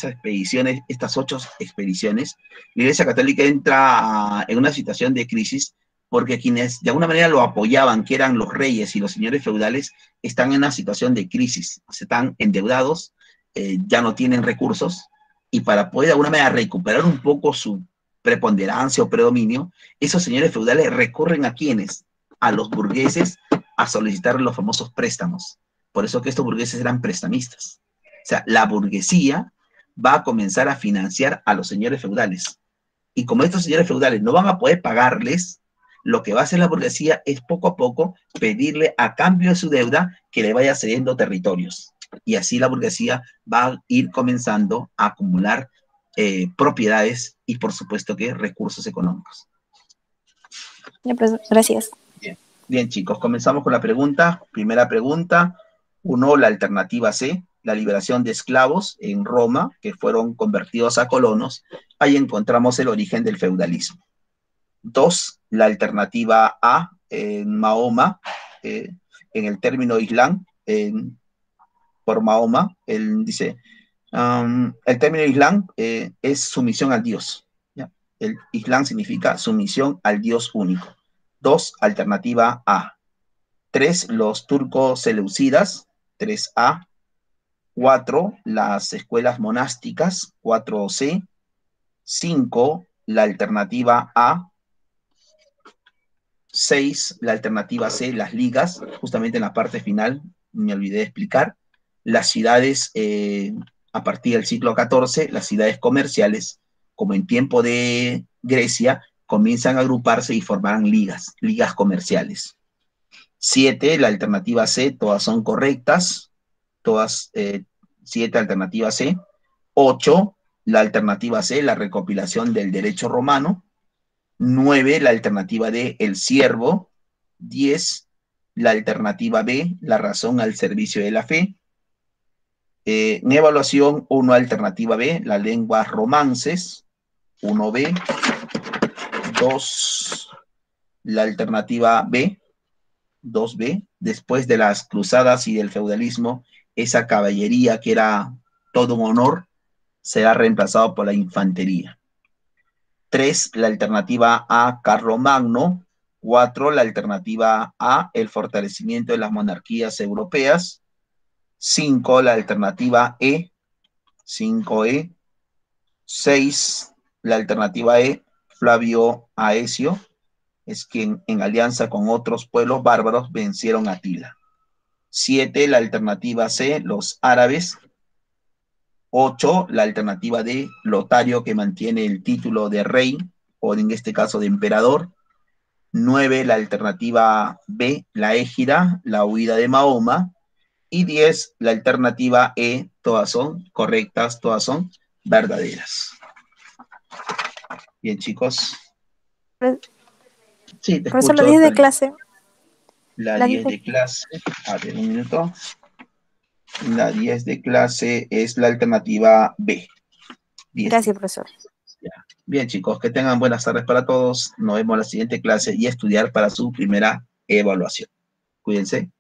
expediciones, estas 8 expediciones, la iglesia católica entra en una situación de crisis porque quienes de alguna manera lo apoyaban, que eran los reyes y los señores feudales, están en una situación de crisis, se están endeudados, ya no tienen recursos, y para poder de alguna manera recuperar un poco su preponderancia o predominio, esos señores feudales recurren a quienes, a los burgueses, a solicitar los famosos préstamos. Por eso que estos burgueses eran prestamistas. O sea, la burguesía va a comenzar a financiar a los señores feudales. Y como estos señores feudales no van a poder pagarles, lo que va a hacer la burguesía es poco a poco pedirle a cambio de su deuda que le vaya cediendo territorios. Y así la burguesía va a ir comenzando a acumular propiedades y por supuesto que recursos económicos. Ya, pues, gracias. Bien. Bien, chicos, comenzamos con la pregunta. Primera pregunta. 1, la alternativa C, la liberación de esclavos en Roma, que fueron convertidos a colonos. Ahí encontramos el origen del feudalismo. 2, la alternativa A, en Mahoma, en el término Islam, por Mahoma, él dice, el término Islam es sumisión al Dios. ¿Ya? El Islam significa sumisión al Dios único. 2, alternativa A. 3, los turcos seleucidas, 3A. 4, las escuelas monásticas, 4C. 5, la alternativa A. 6, la alternativa C, las ligas. Justamente en la parte final me olvidé de explicar. Las ciudades, a partir del siglo XIV, las ciudades comerciales, como en tiempo de Grecia, comienzan a agruparse y formarán ligas comerciales. 7, la alternativa C, todas son correctas. Todas, 7, alternativa C. 8, la alternativa C, la recopilación del derecho romano. 9, la alternativa D, el siervo. 10, la alternativa B, la razón al servicio de la fe. En evaluación, 1, alternativa B, las lenguas romances. 1B. 2, la alternativa B. 2B. Después de las cruzadas y del feudalismo, esa caballería que era todo un honor será reemplazado por la infantería. 3, la alternativa A, Carlomagno. 4, la alternativa A, el fortalecimiento de las monarquías europeas. 5, la alternativa E. 5E. 6, la alternativa E, Flavio Aesio, es quien en alianza con otros pueblos bárbaros vencieron a Atila. 7, la alternativa C, los árabes. 8, la alternativa D, Lotario, que mantiene el título de rey, o en este caso de emperador. 9, la alternativa B, la Égira, la huida de Mahoma. Y 10, la alternativa E, todas son correctas, todas son verdaderas. Bien, chicos. Sí, te Profesor, la escucho. 10 de clase. La La 10 10 de... de clase. A ver, un minuto. La 10 de clase es la alternativa B. 10. Gracias, profesor. Ya. Bien, chicos, que tengan buenas tardes para todos. Nos vemos en la siguiente clase y estudiar para su primera evaluación. Cuídense.